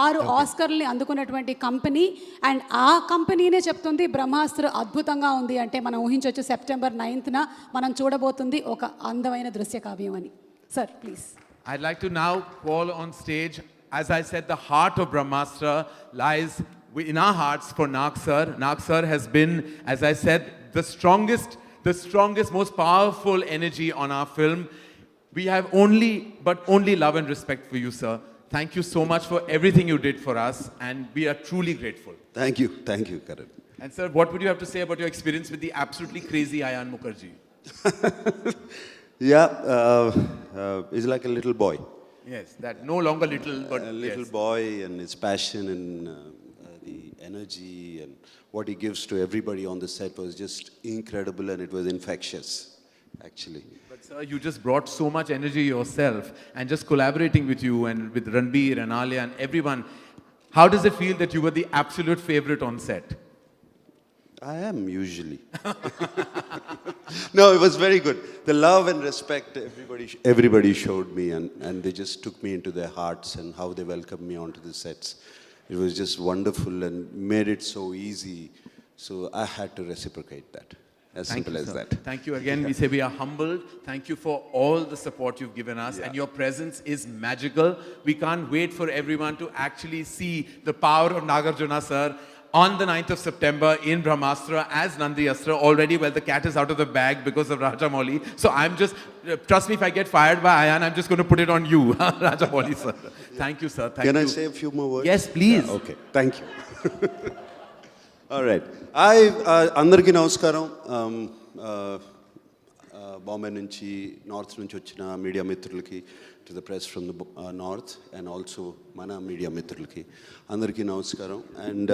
S2: 6 ఆస్కర్ని అందుకున్నటువంటి company, and ఆ కంపెనీనే చెప్తుంది బ్రహ్మాస్త్ర అద్భుతంగా ఉంది అంటే మనం ఊహించవచ్చు సెప్టెంబర్ 9న మనం చూడబోతుంది ఒక అందమైన దృశ్య కావ్యం అని. Sir please.
S8: I'd like to now call on stage, as I said, the heart of Brahmastra lies in our hearts for Nag sir. Nag sir has been, as I said, the strongest, most powerful energy on our film. We have only love and respect for you, sir. Thank you so much for everything you did for us, and we are truly grateful.
S11: Thank you, Karan.
S8: And sir, what would you have to say about your experience with the absolutely crazy Ayan Mukherjee?
S11: Yeah, he's like a little boy.
S8: Yes, that no longer little, but
S11: A little boy, and his passion and the energy and what he gives to everybody on the set was just incredible, and it was infectious, actually.
S8: But sir, you just brought so much energy yourself, and just collaborating with you and with Ranbir and Alia and everyone, how does it feel that you were the absolute favorite on set?
S11: I am usually. No, it was very good. The love and respect everybody showed me, and they just took me into their hearts, and how they welcomed me onto the sets. It was just wonderful and made it so easy. So I had to reciprocate that. As simple as that.
S8: Thank you again. We say we are humbled. Thank you for all the support you've given us, and your presence is magical. We can't wait for everyone to actually see the power of Nagarjuna sir on the 9th of September in Brahmastra as Nandi Astra. Already, well, the cat is out of the bag because of Rajamouli. So I'm just, trust me, if I get fired by Ayan, I'm just going to put it on you, Rajamouli sir. Thank you, sir. Thank you.
S11: Can I say a few more words?
S8: Yes, please.
S11: Yeah, okay, thank you. All right. Andarki namaskaram. Bombay nunchi, north nunchi vachina media mitrulaki, to the press from the north, and also mana media mitrulaki. Andarki namaskaram. And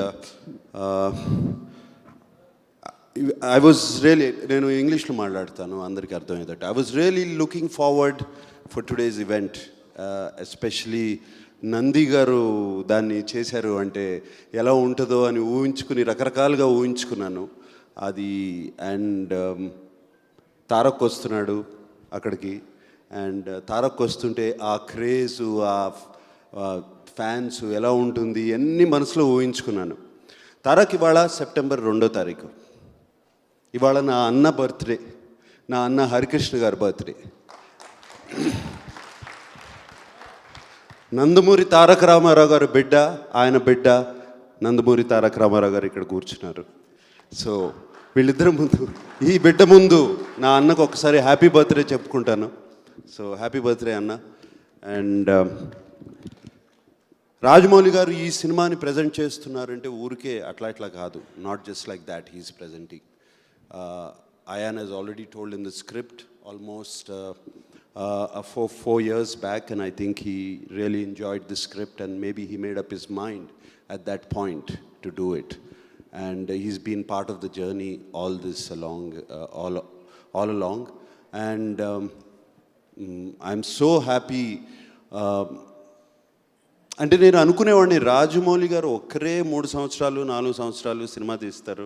S11: I was really, nenu English lo maatladtanu, andarki ardhamayyedatu. I was really looking forward for today's event, especially Nandi గారు దాన్ని చేశారు అంటే ఎలా ఉంటుందో అని ఊహించుకుని రకరకాలుగా ఊహించుకున్నాను అది. And Tarak వస్తున్నాడు అక్కడికి, అండ్ తారక్ వస్తుంటే ఆ క్రేజు, ఆ ఫ్యాన్స్ ఎలా ఉంటుంది అన్నీ మనసులో ఊహించుకున్నాను. తారక్ ఇవాళ సెప్టెంబర్ 2వ తారీఖు, ఇవాళ నా అన్న బర్త్డే, నా అన్న హరికృష్ణ గారి బర్త్డే. నందమూరి తారక రామారావు గారు బిడ్డ, ఆయన బిడ్డ నందమూరి తారక రామారావు గారు ఇక్కడ కూర్చున్నారు. సో వీళ్ళిద్దరి ముందు, ఈ బిడ్డ ముందు నా అన్నకు ఒకసారి హ్యాపీ బర్త్డే చెప్పుకుంటాను. సో హ్యాపీ బర్త్డే అన్న. అండ్ రాజమౌళి గారు ఈ సినిమాని ప్రజెంట్ చేస్తున్నారంటే ఊరికే అట్లా ఇట్లా కాదు, not just like that he is presenting. Ayan has already told in the script almost 4 years back, and I think he really enjoyed the script, and maybe he made up his mind at that point to do it. And he's been part of the journey all along. And I'm so happy. అంటే నేను అనుకునేవాడిని రాజమౌళి గారు ఒక్కరే 3 సంవత్సరాలు 4 సంవత్సరాలు cinema తీస్తారు,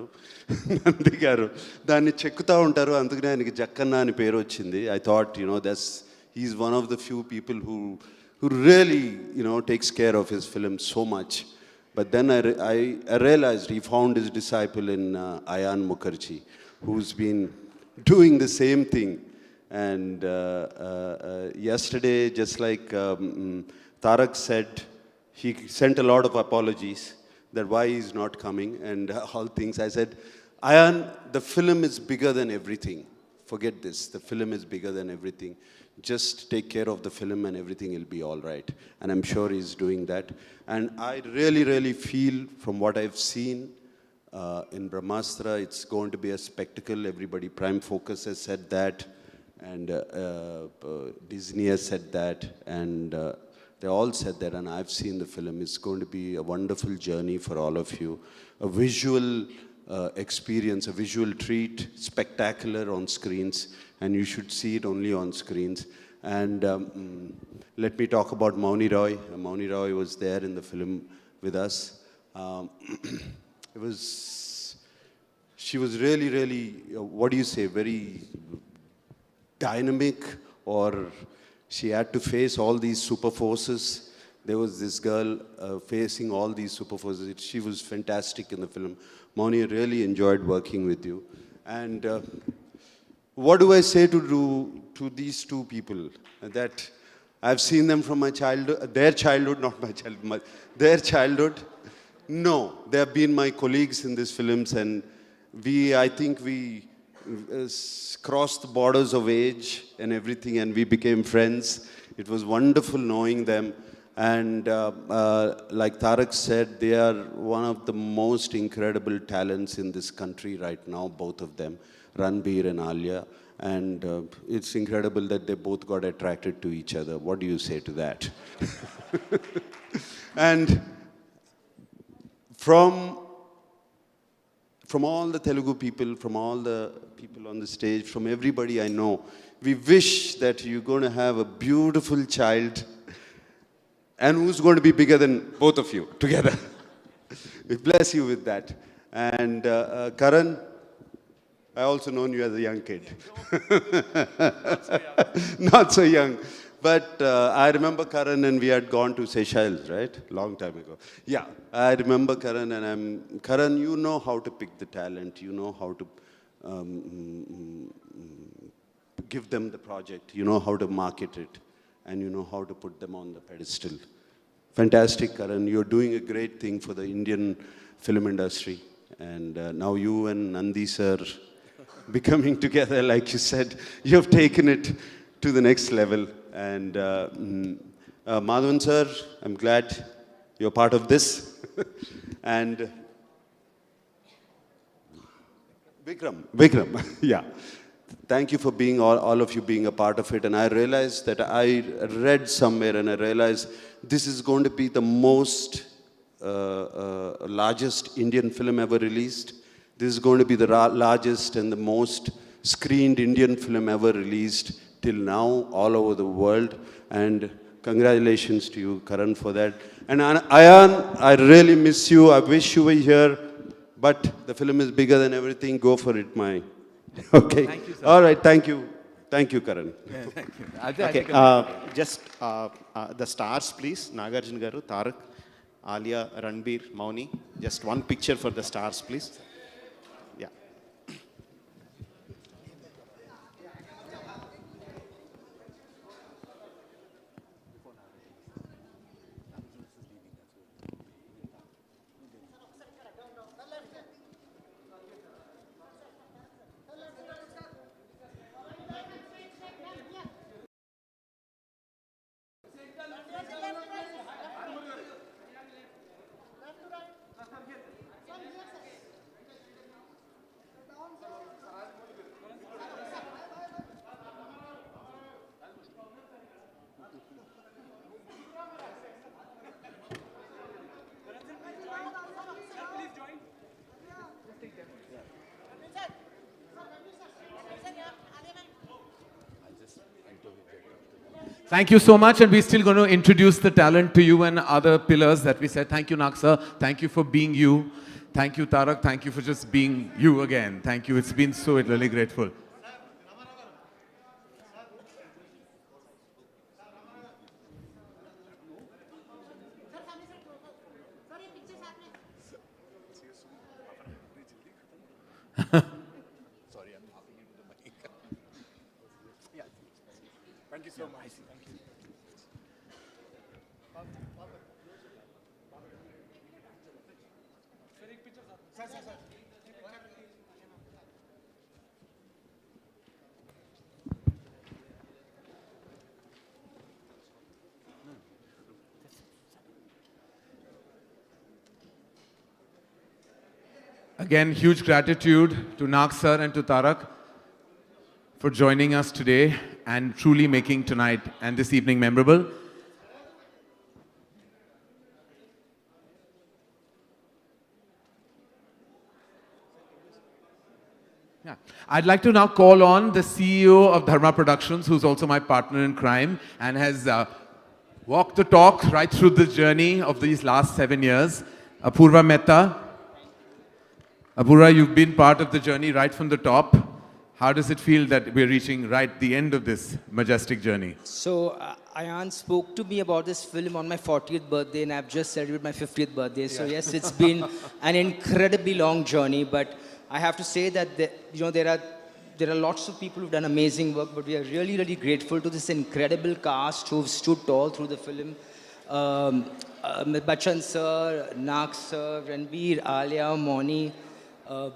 S11: నంది గారు దాన్ని చెక్కుతూ ఉంటారు, అందుకనే ఆయనకి జక్కన్న అని పేరు వచ్చింది. I thought he's one of the few people who really takes care of his film so much. But then I realized he found his disciple in Ayan Mukherjee, who's been doing the same thing. And yesterday, just like Tarak said, he sent a lot of apologies that why he's not coming and all things. I said, Ayan, the film is bigger than everything. Forget this. The film is bigger than everything. Just take care of the film and everything will be all right. And I'm sure he's doing that. And I really, really feel from what I've seen in Brahmastra, it's going to be a spectacle. Everybody, Prime Focus has said that, and Disney has said that, and they all said that, and I've seen the film. It's going to be a wonderful journey for all of you. A visual experience, a visual treat, spectacular on screens, and you should see it only on screens. And let me talk about Mauni Roy. Mauni Roy was there in the film with us. She was really, really, what do you say, very dynamic, or she had to face all these super forces. There was this girl facing all these super forces. She was fantastic in the film. Moni, I really enjoyed working with you. And what do I say to these two people? That I've seen them from my childhood, their childhood, not my childhood, their childhood. No, they have been my colleagues in these films, and I think we crossed the borders of age and everything, and we became friends. It was wonderful knowing them. And like Tarak said, they are one of the most incredible talents in this country right now, both of them, Ranbir and Alia. And it's incredible that they both got attracted to each other. What do you say to that? And from all the Telugu people, from all the people on the stage, from everybody I know, we wish that you're going to have a beautiful child, and who's going to be bigger than both of you together. We bless you with that. And Karan, I also known you as a young kid. Not so young. But I remember Karan, and we had gone to Seychelles, right? Long time ago. Yeah, I remember Karan, and Karan, you know how to pick the talent. You know how to give them the project. You know how to market it. And you know how to put them on the pedestal. Fantastic, Karan. You're doing a great thing for the Indian film industry. And now you and Nandi sir becoming together, like you said, you have taken it to the next level. And Madhavan sir, I'm glad you're part of this. And Vikram, yeah. Thank you for being, all of you being a part of it. And I realized that I read somewhere, and I realized this is going to be the most largest Indian film ever released. This is going to be the largest and the most screened Indian film ever released till now all over the world. And congratulations to you, Karan, for that. And Ayan, I really miss you. I wish you were here. But the film is bigger than everything. Go for it, my... Okay.
S8: Thank you, sir.
S11: All right. Thank you. Thank you, Karan.
S8: Yeah, thank you.
S6: Okay. Just the stars, please. Nagarjuna garu, Tarak, Alia, Ranbir, Mauni. Just one picture for the stars, please. Yeah.
S8: Thank you so much, and we're still going to introduce the talent to you and other pillars that we said. Thank you, Naksa. Thank you for being you. Thank you, Tarak. Thank you for just being you again. Thank you. It's been so really grateful.
S7: Thank you so much.
S8: Again, huge gratitude to Nag sir and to Tarak for joining us today and truly making tonight and this evening memorable. Yeah. I'd like to now call on the CEO of Dharma Productions, who's also my partner in crime and has walked the talk right through the journey of these last 7 years, Apurva Mehta. Apurva, you've been part of the journey right from the top. How does it feel that we're reaching right the end of this majestic journey?
S12: So, Ayan spoke to me about this film on my 40th birthday, and I've just celebrated my 50th birthday. So, yes, it's been an incredibly long journey, but I have to say that there are lots of people who've done amazing work, but we are really, really grateful to this incredible cast who've stood tall through the film. Bachchan sir, Nag sir, Ranbir, Alia, Moni.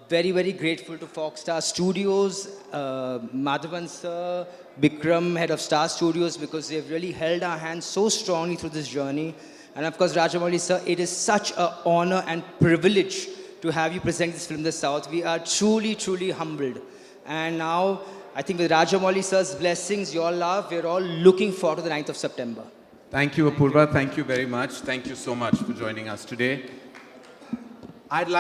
S12: Very, very grateful to Fox Star Studios, Madhavan sir, Bikram, head of Star Studios, because they've really held our hands so strongly through this journey. And of course, Rajamouli sir, it is such an honor and privilege to have you present this film in the South. We are truly, truly humbled. And now, I think with Rajamouli sir's blessings, your love, we're all looking forward to the 9th of September.
S8: Thank you, Apurva. Thank you very much. Thank you so much for joining us today. I'd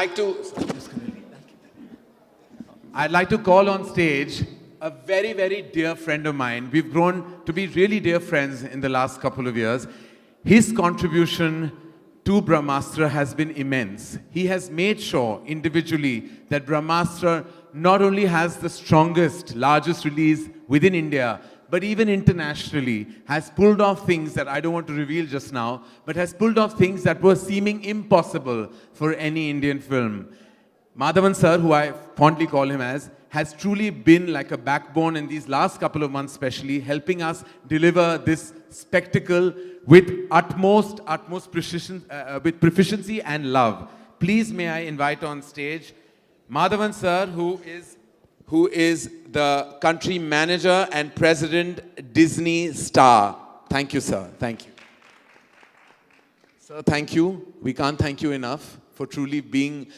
S8: like to call on stage a very, very dear friend of mine. We've grown to be really dear friends in the last couple of years. His contribution to BRAHMÁSTRA has been immense. He has made sure individually that BRAHMÁSTRA not only has the strongest, largest release within India, but even internationally, has pulled off things that I don't want to reveal just now, but has pulled off things that were seeming impossible for any Indian film. Madhavan sir, who I fondly call him as, has truly been like a backbone in these last couple of months especially, helping us deliver this spectacle with utmost precision, with proficiency and love. Please may I invite on stage Madhavan sir, who is the country manager and president, Disney Star. Thank you, sir. Thank you. Sir, thank you. We can't thank you enough for truly being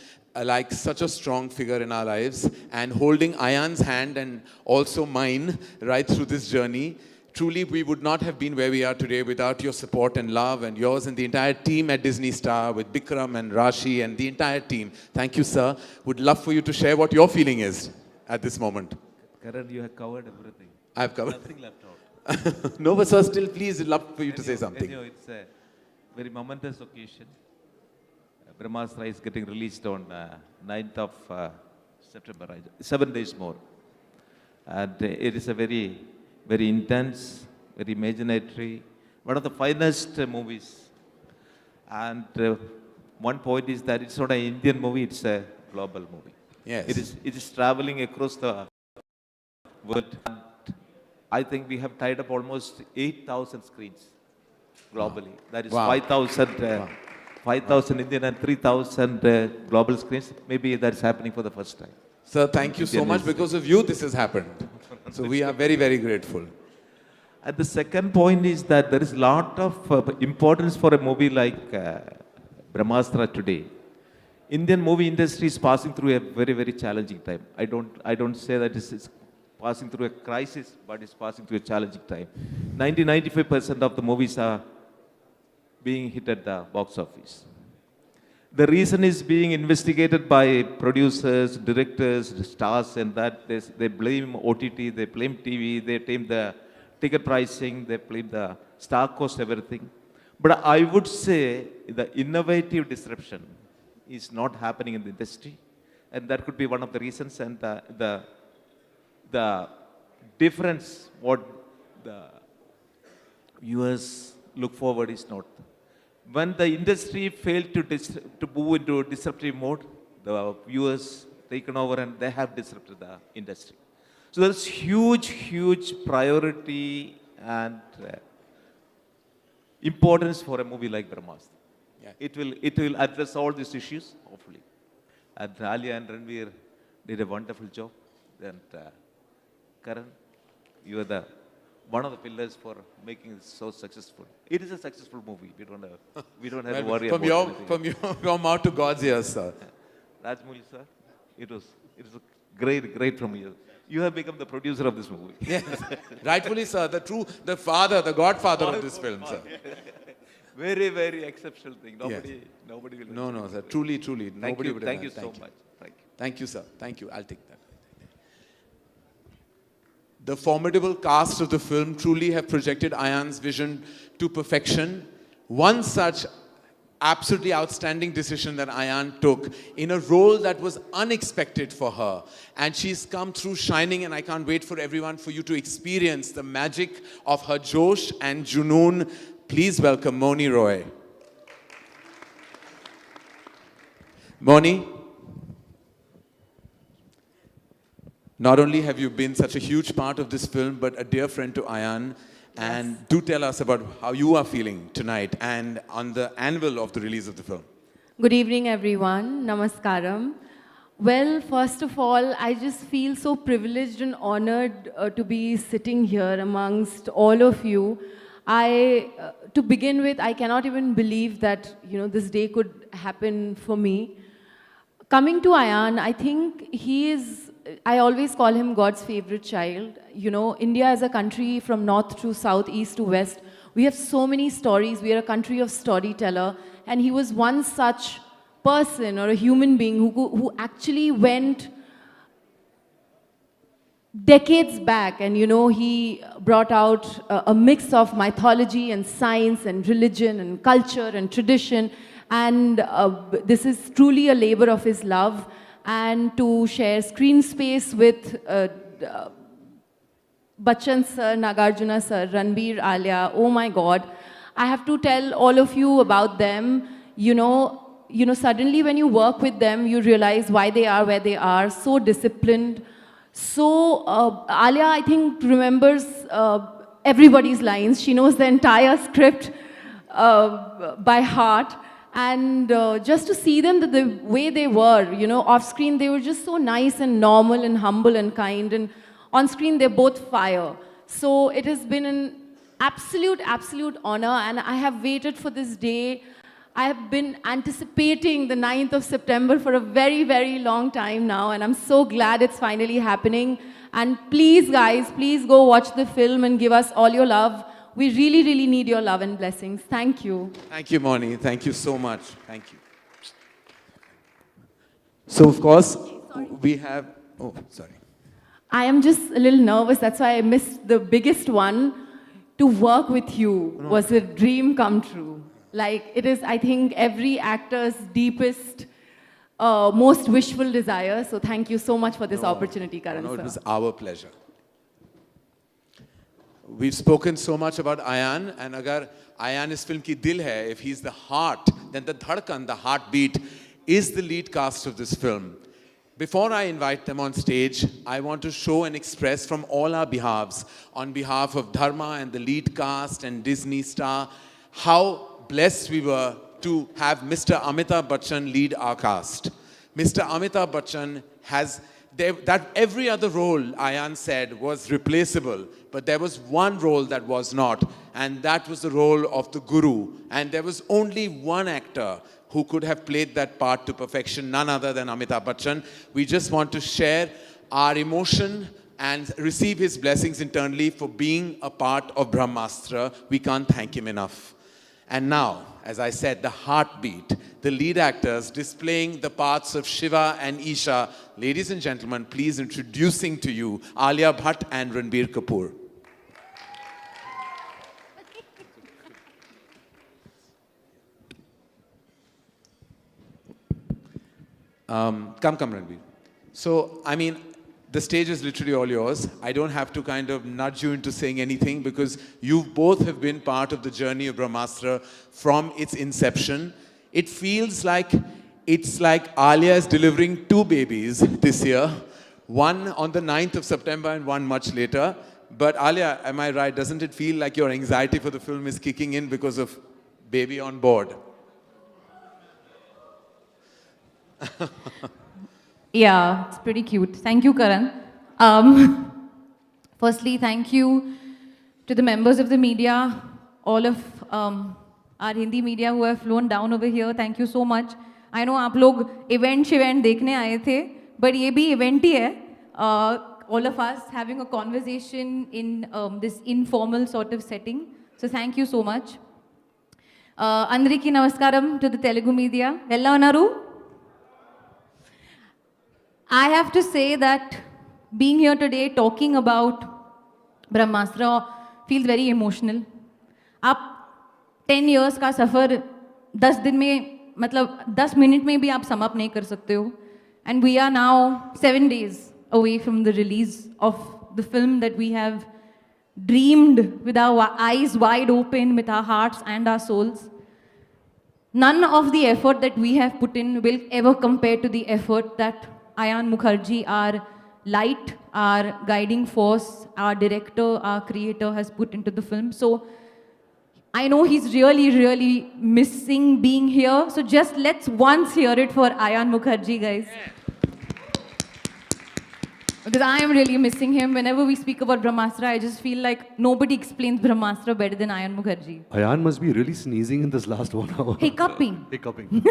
S8: like such a strong figure in our lives and holding Ayan's hand and also mine right through this journey. Truly, we would not have been where we are today without your support and love, and yours and the entire team at Disney Star with Bikram and Rashi and the entire team. Thank you, sir. Would love for you to share what your feeling is at this moment.
S13: Karan, you have covered everything.
S8: I have covered.
S13: Nothing left out.
S8: No, but sir, still, please, love for you to say something.
S13: It's a very momentous occasion. BRAHMÁSTRA is getting released on 9th of September, 7 days more. And it is a very, very intense, very imaginatory, one of the finest movies. And one point is that it's not an Indian movie, it's a global movie.
S8: Yes.
S13: It is traveling across the world. And I think we have tied up almost 8,000 screens globally. That is 5,000 Indian and 3,000 global screens. Maybe that's happening for the first time.
S8: Sir, thank you so much. Because of you, this has happened. So we are very, very grateful.
S13: And the second point is that there is a lot of importance for a movie like BRAHMÁSTRA today. Indian movie industry is passing through a very, very challenging time. I don't say that it's passing through a crisis, but it's passing through a challenging time. 95% of the movies are being hit at the box office. The reason is being investigated by producers, directors, stars, and that they blame OTT, they blame TV, they blame the ticket pricing, they blame the star cost, everything. But I would say the innovative disruption is not happening in the industry, and that could be one of the reasons. And the difference what the viewers look forward is not. When the industry failed to move into disruptive mode, the viewers taken over and they have disrupted the industry. So there's huge priority and importance for a movie like BRAHMÁSTRA. Yeah. It will address all these issues, hopefully. And Alia and Ranbir did a wonderful job. And Karan, you are one of the pillars for making it so successful. It is a successful movie. We don't have to worry about anything.
S8: From your mouth to God's ears, sir.
S13: Rajamouli sir, it was great from you. You have become the producer of this movie.
S8: Yes, rightfully, sir. The father, the godfather of this film, sir.
S13: Very, very exceptional thing. Nobody will.
S8: No, sir. Truly. Nobody would have.
S13: Thank you so much.
S8: Thank you, sir. Thank you. I'll take that. The formidable cast of the film truly have projected Ayan's vision to perfection. One such absolutely outstanding decision that Ayan took in a role that was unexpected for her. And she's come through shining, and I can't wait for everyone for you to experience the magic of her Josh and Junoon. Please welcome Moni Roy. Moni, not only have you been such a huge part of this film, but a dear friend to Ayan. And do tell us about how you are feeling tonight and on the annual of the release of the film.
S14: Good evening, everyone. Namaskaram. Well, first of all, I just feel so privileged and honored to be sitting here amongst all of you. To begin with, I cannot even believe that this day could happen for me. Coming to Ayan, I think I always call him God's favorite child. India is a country from north to south, east to west. We have so many stories. We are a country of storyteller. And he was one such person or a human being who actually went decades back. And, he brought out a mix of mythology and science and religion and culture and tradition. And this is truly a labor of his love. And to share screen space with Bachchan sir, Nagarjuna sir, Ranbir, Alia, oh my God. I have to tell all of you about them. Suddenly when you work with them, you realize why they are where they are, so disciplined. So Alia, I think, remembers everybody's lines. She knows the entire script by heart. And just to see them the way they were, off screen, they were just so nice and normal and humble and kind. And on screen, they're both fire. So it has been an absolute honor. And I have waited for this day. I have been anticipating the 9th of September for a very, very long time now. And I'm so glad it's finally happening. And please, guys, please go watch the film and give us all your love. We really, really need your love and blessings. Thank you.
S8: Thank you, Moni. Thank you so much. Thank you. So, of course, we have... Oh, sorry.
S14: I am just a little nervous. That's why I missed the biggest one. To work with you was a dream come true. Like, it is, I think, every actor's deepest, most wishful desire. So thank you so much for this opportunity, Karan sir.
S8: It was our pleasure. We've spoken so much about Ayan, and agar Ayan is film ki dil hai, if he's the heart, then the dhadkan, the heartbeat, is the lead cast of this film. Before I invite them on stage, I want to show and express from all our behalves, on behalf of Dharma and the lead cast and Disney star, how blessed we were to have Mr. Amitabh Bachchan lead our cast. Mr. Amitabh Bachchan has... that every other role, Ayan said, was replaceable. But there was one role that was not, and that was the role of the Guru. And there was only one actor who could have played that part to perfection, none other than Amitabh Bachchan. We just want to share our emotion and receive his blessings internally for being a part of BRAHMÄSTRA. We can't thank him enough. And now, as I said, the heartbeat, the lead actors displaying the parts of Shiva and Isha. Ladies and gentlemen, please introducing to you Alia Bhatt and Ranbir Kapoor. Come, Ranbir. So, I mean, the stage is literally all yours. I don't have to kind of nudge you into saying anything because you both have been part of the journey of BRAHMÄSTRA from its inception. It feels like it's like Alia is delivering two babies this year, one on the 9th of September and one much later. But Alia, am I right? Doesn't it feel like your anxiety for the film is kicking in because of baby on board?
S15: Yeah, it's pretty cute. Thank you, Karan. Firstly, thank you to the members of the media, all of our Hindi media who have flown down over here. Thank you so much. I know आप लोग event देखने आए थे, but ये भी event ही है. All of us having a conversation in this informal sort of setting. So thank you so much. Andariki namaskaram to the Telugu media. Ella unaru? I have to say that being here today talking about BRAHMÄSTRA feels very emotional. आप 10 years का सफ़र 10 दिन में मतलब 10 minute में भी आप sum up नहीं कर सकते हो. And we are now 7 days away from the release of the film that we have dreamed with our eyes wide open, with our hearts and our souls. None of the effort that we have put in will ever compare to the effort that Ayan Mukherjee, our light, our guiding force, our director, our creator has put into the film. So I know he's really, really missing being here. So just let's once hear it for Ayan Mukherjee, guys. Because I am really missing him. Whenever we speak about Brahmastra, I just feel like nobody explains Brahmastra better than Ayan Mukherjee.
S16: Ayan must be really sneezing in this last 1 hour.
S15: Hiccuping.
S16: Hiccuping.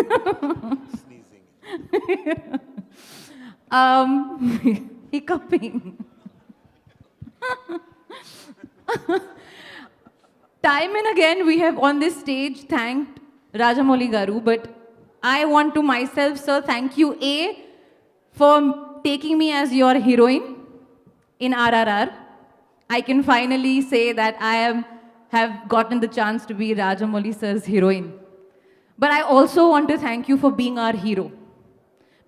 S15: Hiccuping. Time and again, we have on this stage thanked Rajamouli Garu, but I want to myself, sir, thank you, A, for taking me as your heroine in RRR. I can finally say that I have gotten the chance to be Rajamouli sir's heroine. But I also want to thank you for being our hero.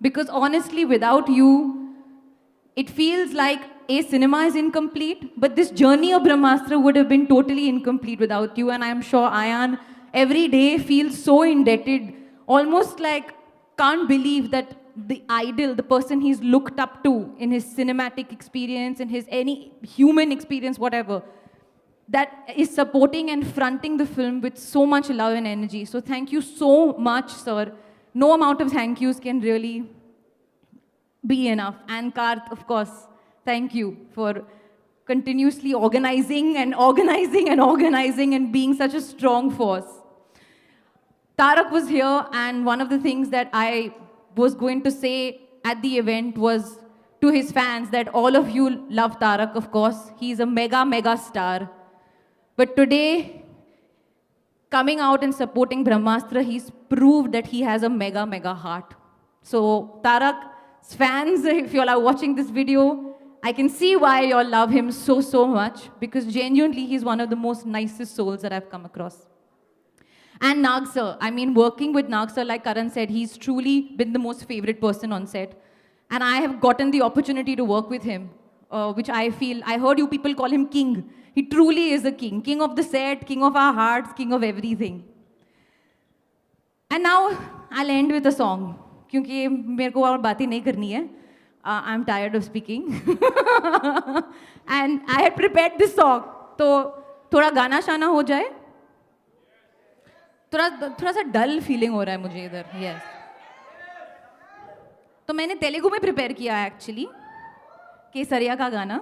S15: Because honestly, without you, it feels like cinema is incomplete, but this journey of Brahmastra would have been totally incomplete without you. And I'm sure Ayan every day feels so indebted, almost like can't believe that the idol, the person he's looked up to in his cinematic experience, in his any human experience, whatever, that is supporting and fronting the film with so much love and energy. So thank you so much, sir. No amount of thank yous can really be enough. And Karth, of course, thank you for continuously organizing and organizing and organizing and being such a strong force. Tarak was here, and one of the things that I was going to say at the event was to his fans that all of you love Tarak, of course. He's a mega, mega star. But today, coming out and supporting Brahmastra, he's proved that he has a mega, mega heart. So Tarak's fans, if you all are watching this video, I can see why you all love him so, so much, because genuinely he's one of the most nicest souls that I've come across. And Nag sir, I mean, working with Nag sir, like Karan said, he's truly been the most favorite person on set. And I have gotten the opportunity to work with him, which I feel, I heard you people call him king. He truly is a king. King of the set, king of our hearts, king of everything. And now, I'll end with a song. क्योंकि मेरे को और बातें नहीं करनी है. I'm tired of speaking. And I had prepared this song. तो थोड़ा गाना शाना हो जाए. थोड़ा सा डल फीलिंग हो रहा है मुझे इधर. Yes. तो मैंने तेलुगु में प्रिपेयर किया है एक्चुअली केसरिया का गाना,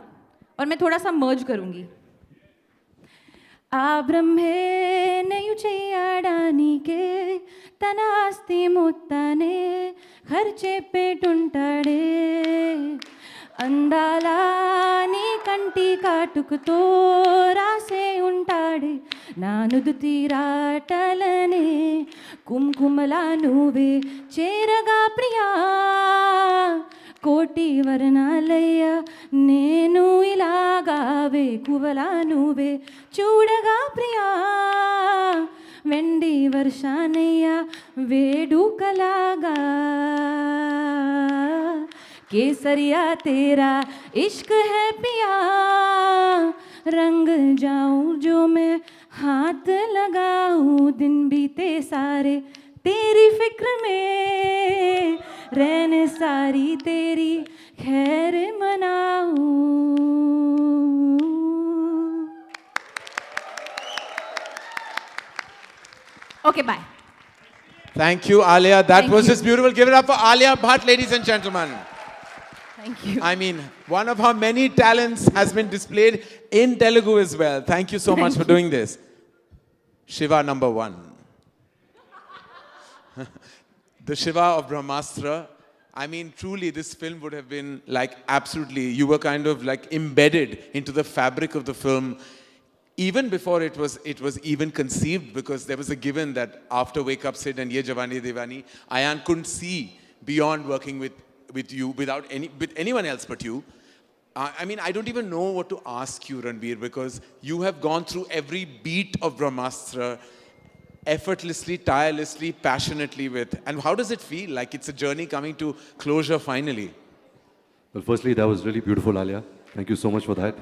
S15: और मैं थोड़ा सा मर्ज करूंगी. ఆ బ్రహ్మే నయు చేయడానికే తన ఆస్తి మొత్తానే ఖర్చే పెట్టుంటాడే, అందాల నీ కంటి కాటుకుతో రాసే ఉంటాడే, నా నుదుటి రాటలనే కుంకుమలా నువ్వే చేరగా ప్రియా, కోటి వర్ణాలయ్యా నేను ఇలాగావే కువలా నువ్వే చూడగా ప్రియా, వెండి వర్షానయ్యా వేడుకలాగా, केसरिया तेरा इश्क है पिया, रंग जाऊं जो मैं हाथ लगाऊं, दिन बीते सारे तेरी फिक्र में, रहने सारी तेरी खैर मनाऊं. Okay, bye.
S8: Thank you, Alia. That
S15: Thank
S8: was
S15: you.
S8: just beautiful. Give it up for Alia Bhatt, ladies and gentlemen.
S15: Thank you.
S8: I mean, one of her many talents has been displayed in Telugu as well. Thank you so much for doing this. Shiva number 1. The Shiva of Brahmastra. I mean, truly, this film would have been like absolutely, you were kind of like embedded into the fabric of the film even before it was even conceived, because there was a given that after Wake Up Sid and Ye Jawani Diwani, Ayan couldn't see beyond working with you, with anyone else but you. I mean, I don't even know what to ask you, Ranbir, because you have gone through every beat of Brahmastra, effortlessly, tirelessly, passionately with. And how does it feel? Like it's a journey coming to closure finally.
S16: Well, firstly, that was really beautiful, Alia. Thank you so much for that.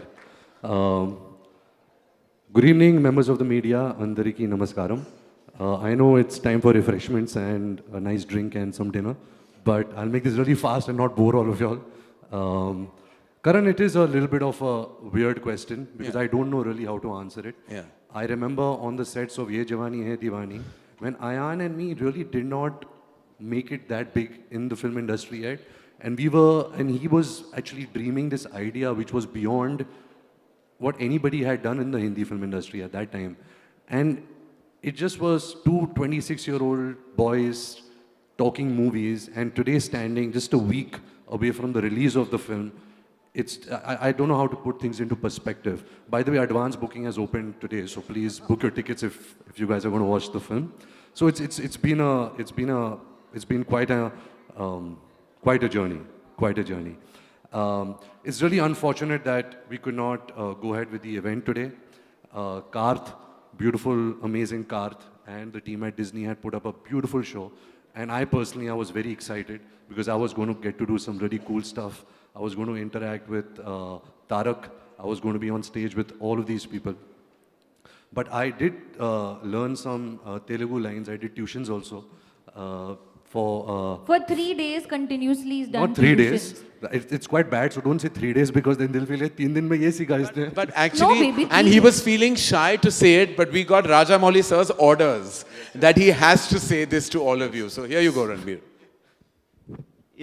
S16: Good evening, members of the media. Andariki namaskaram. I know it's time for refreshments and a nice drink and some dinner, but I'll make this really fast and not bore all of y'all. Karan, it is a little bit of a weird question because I don't know really how to answer it.
S8: Yeah.
S16: I remember on the sets of Ye Jawani Hai Diwani, when Ayan and me really did not make it that big in the film industry yet, and he was actually dreaming this idea which was beyond what anybody had done in the Hindi film industry at that time. And it just was two 26-year-old boys talking movies, and today standing just a week away from the release of the film, I don't know how to put things into perspective. By the way, advance booking has opened today, so please book your tickets if you guys are going to watch the film. So it's been quite a journey. It's really unfortunate that we could not go ahead with the event today. Karth, beautiful, amazing Karth, and the team at Disney had put up a beautiful show. And I personally, I was very excited because I was going to get to do some really cool stuff. I was going to interact with Tarak. I was going to be on stage with all of these people. But I did learn some Telugu lines. I did tuitions also.
S15: For 3 days continuously is done.
S16: Not 3 days.
S15: tuitions.
S16: It's quite bad, so don't say 3 days because then they'll feel like 3 din mein ye sikha isne.
S8: But actually,
S15: baby,
S8: and he was feeling shy to say it, but we got Rajamouli sir's orders that he has to say this to all of you. So here you go, Ranbir.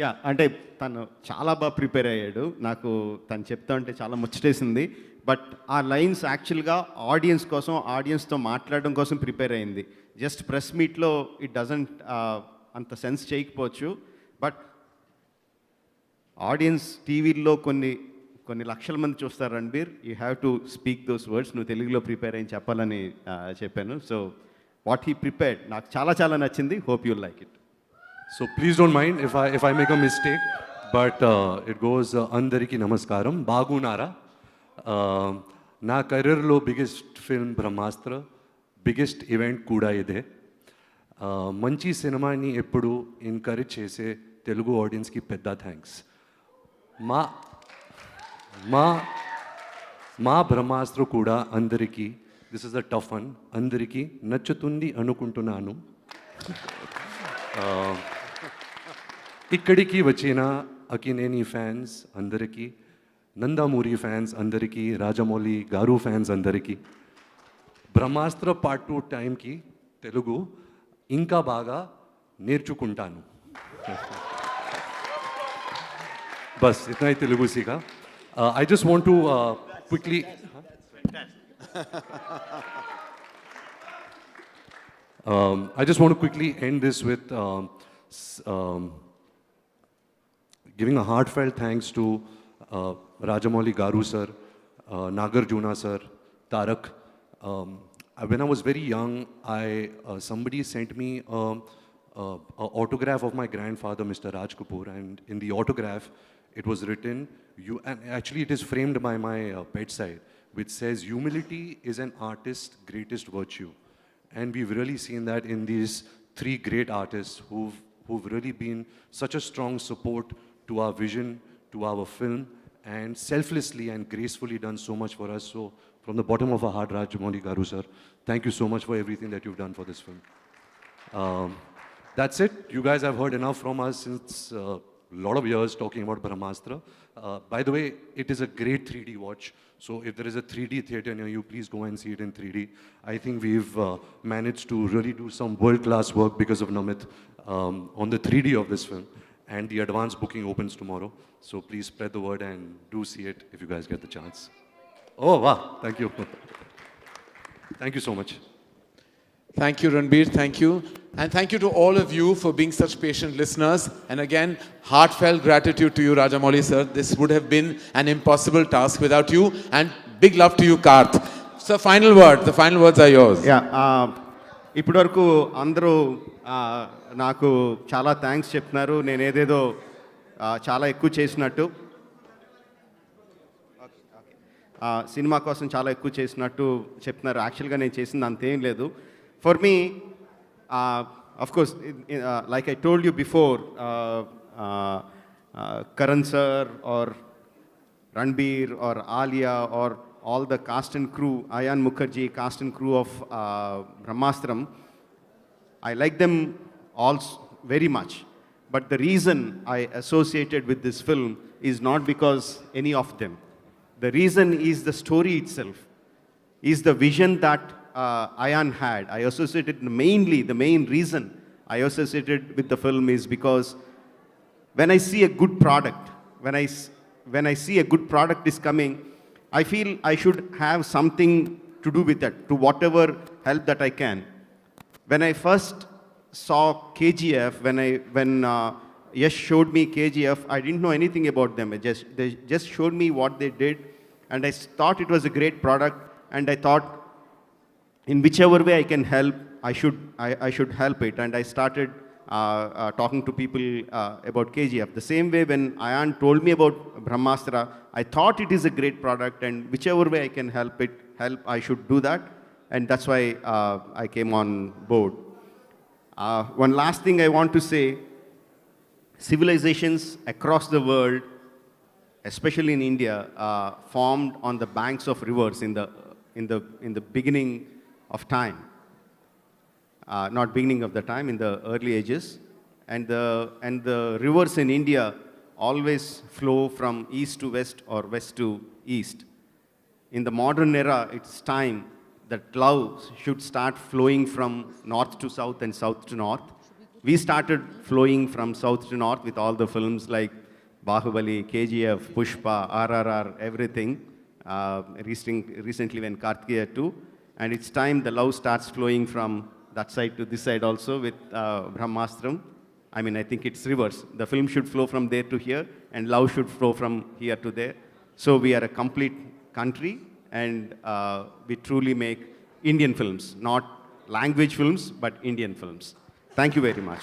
S6: Yeah అంటే తను చాలా బాగా prepare అయ్యాడు. నాకు తను చెప్తా ఉంటే చాలా ముచ్చటేసింది. బట్ ఆ లైన్స్ యాక్చువల్గా ఆడియన్స్ కోసం, ఆడియన్స్తో మాట్లాడడం కోసం ప్రిపేర్ అయింది. జస్ట్ ప్రెస్ మీట్లో ఇట్ డజంట్ అంత సెన్స్ చేయకపోవచ్చు. బట్ ఆడియన్స్ టీవీల్లో కొన్ని లక్షల మంది చూస్తారు Ranbir. You have to speak those words. నువ్వు తెలుగులో ప్రిపేర్ అయ్యి చెప్పాలని చెప్పాను. సో వాట్ హీ ప్రిపేర్డ్ నాకు చాలా నచ్చింది. Hope you like it.
S16: So please don't mind if I make a mistake, but it goes Andariki Namaskaram, Bagunara. Na career lo biggest film Brahmastra, biggest event kuda ide. Manchi cinema ni eppudu encourage chese Telugu audience ki pedda thanks. Ma Brahmastra kuda Andariki. This is a tough one. Andariki nachatundi anukuntunanu. ఇక్కడికి వచ్చిన Akkineni fans అందరికీ, Nandamuri fans అందరికీ, రాజమౌళి గారు fans అందరికీ, బ్రహ్మాస్త్ర part 2 టైంకి తెలుగు ఇంకా బాగా నేర్చుకుంటాను. బస్ ఇतना ही तेलुगु सीखा. I just want to quickly end this with giving a heartfelt thanks to Rajamouli Garu sir, Nagarjuna sir, Tarak. When I was very young, somebody sent me an autograph of my grandfather, Mr. Raj Kapoor, and in the autograph, it was written, and actually it is framed by my bedside, which says, "Humility is an artist's greatest virtue." And we've really seen that in these 3 great artists who've really been such a strong support to our vision, to our film, and selflessly and gracefully done so much for us. So from the bottom of our heart, Rajamouli Garu sir, thank you so much for everything that you've done for this film. That's it. You guys have heard enough from us since a lot of years talking about Brahmastra. By the way, it is a great 3D watch. So if there is a 3D theater near you, please go and see it in 3D. I think we've managed to really do some world-class work because of Namit on the 3D of this film. And the advance booking opens tomorrow. So please spread the word and do see it if you guys get the chance. Oh, wow. Thank you. Thank you so much.
S8: Thank you, Ranbir. Thank you. And thank you to all of you for being such patient listeners. And again, heartfelt gratitude to you, Rajamouli sir. This would have been an impossible task without you. And big love to you, Karth. So final word. The final words are yours.
S6: Yeah. ఇప్పటివరకు అందరూ నాకు చాలా thanks చెప్తున్నారు. నేను ఏదేదో చాలా ఎక్కువ చేసినట్టు, సినిమా కోసం చాలా ఎక్కువ చేసినట్టు చెప్తున్నారు. యాక్చువల్గా నేను చేసింది అంతేం లేదు. For me of course, like I told you before, Karan sir or Ranbir or Alia or all the cast and crew, Ayan Mukherjee, cast and crew of BRAHMÁSTRAM, I like them all very much. But the reason I associated with this film is not because any of them. The reason is the story itself, is the vision that Ayan had. I associated the main reason I associated with the film is because when I see a good product, when I see a good product is coming, I feel I should have something to do with that, to whatever help that I can. When I first saw KGF, when Yash showed me KGF, I didn't know anything about them. They just showed me what they did, and I thought it was a great product, and I thought, in whichever way I can help, I should help it. And I started talking to people about KGF. The same way when Ayan told me about Brahmastra, I thought it is a great product, and whichever way I can help, I should do that. And that's why I came on board. One last thing I want to say, civilizations across the world, especially in India, formed on the banks of rivers in the beginning of time. Not beginning of the time, in the early ages. And the rivers in India always flow from east to west or west to east. In the modern era, it's time that love should start flowing from north to south and south to north. We started flowing from south to north with all the films like Bahubali, KGF, Pushpa, RRR, everything. Recently when Kartikeya 2. And it's time the love starts flowing from that side to this side also with BRAHMÁSTRAM. I mean, I think it's reverse. The film should flow from there to here, and love should flow from here to there. So we are a complete country, and we truly make Indian films, not language films, but Indian films. Thank you very much.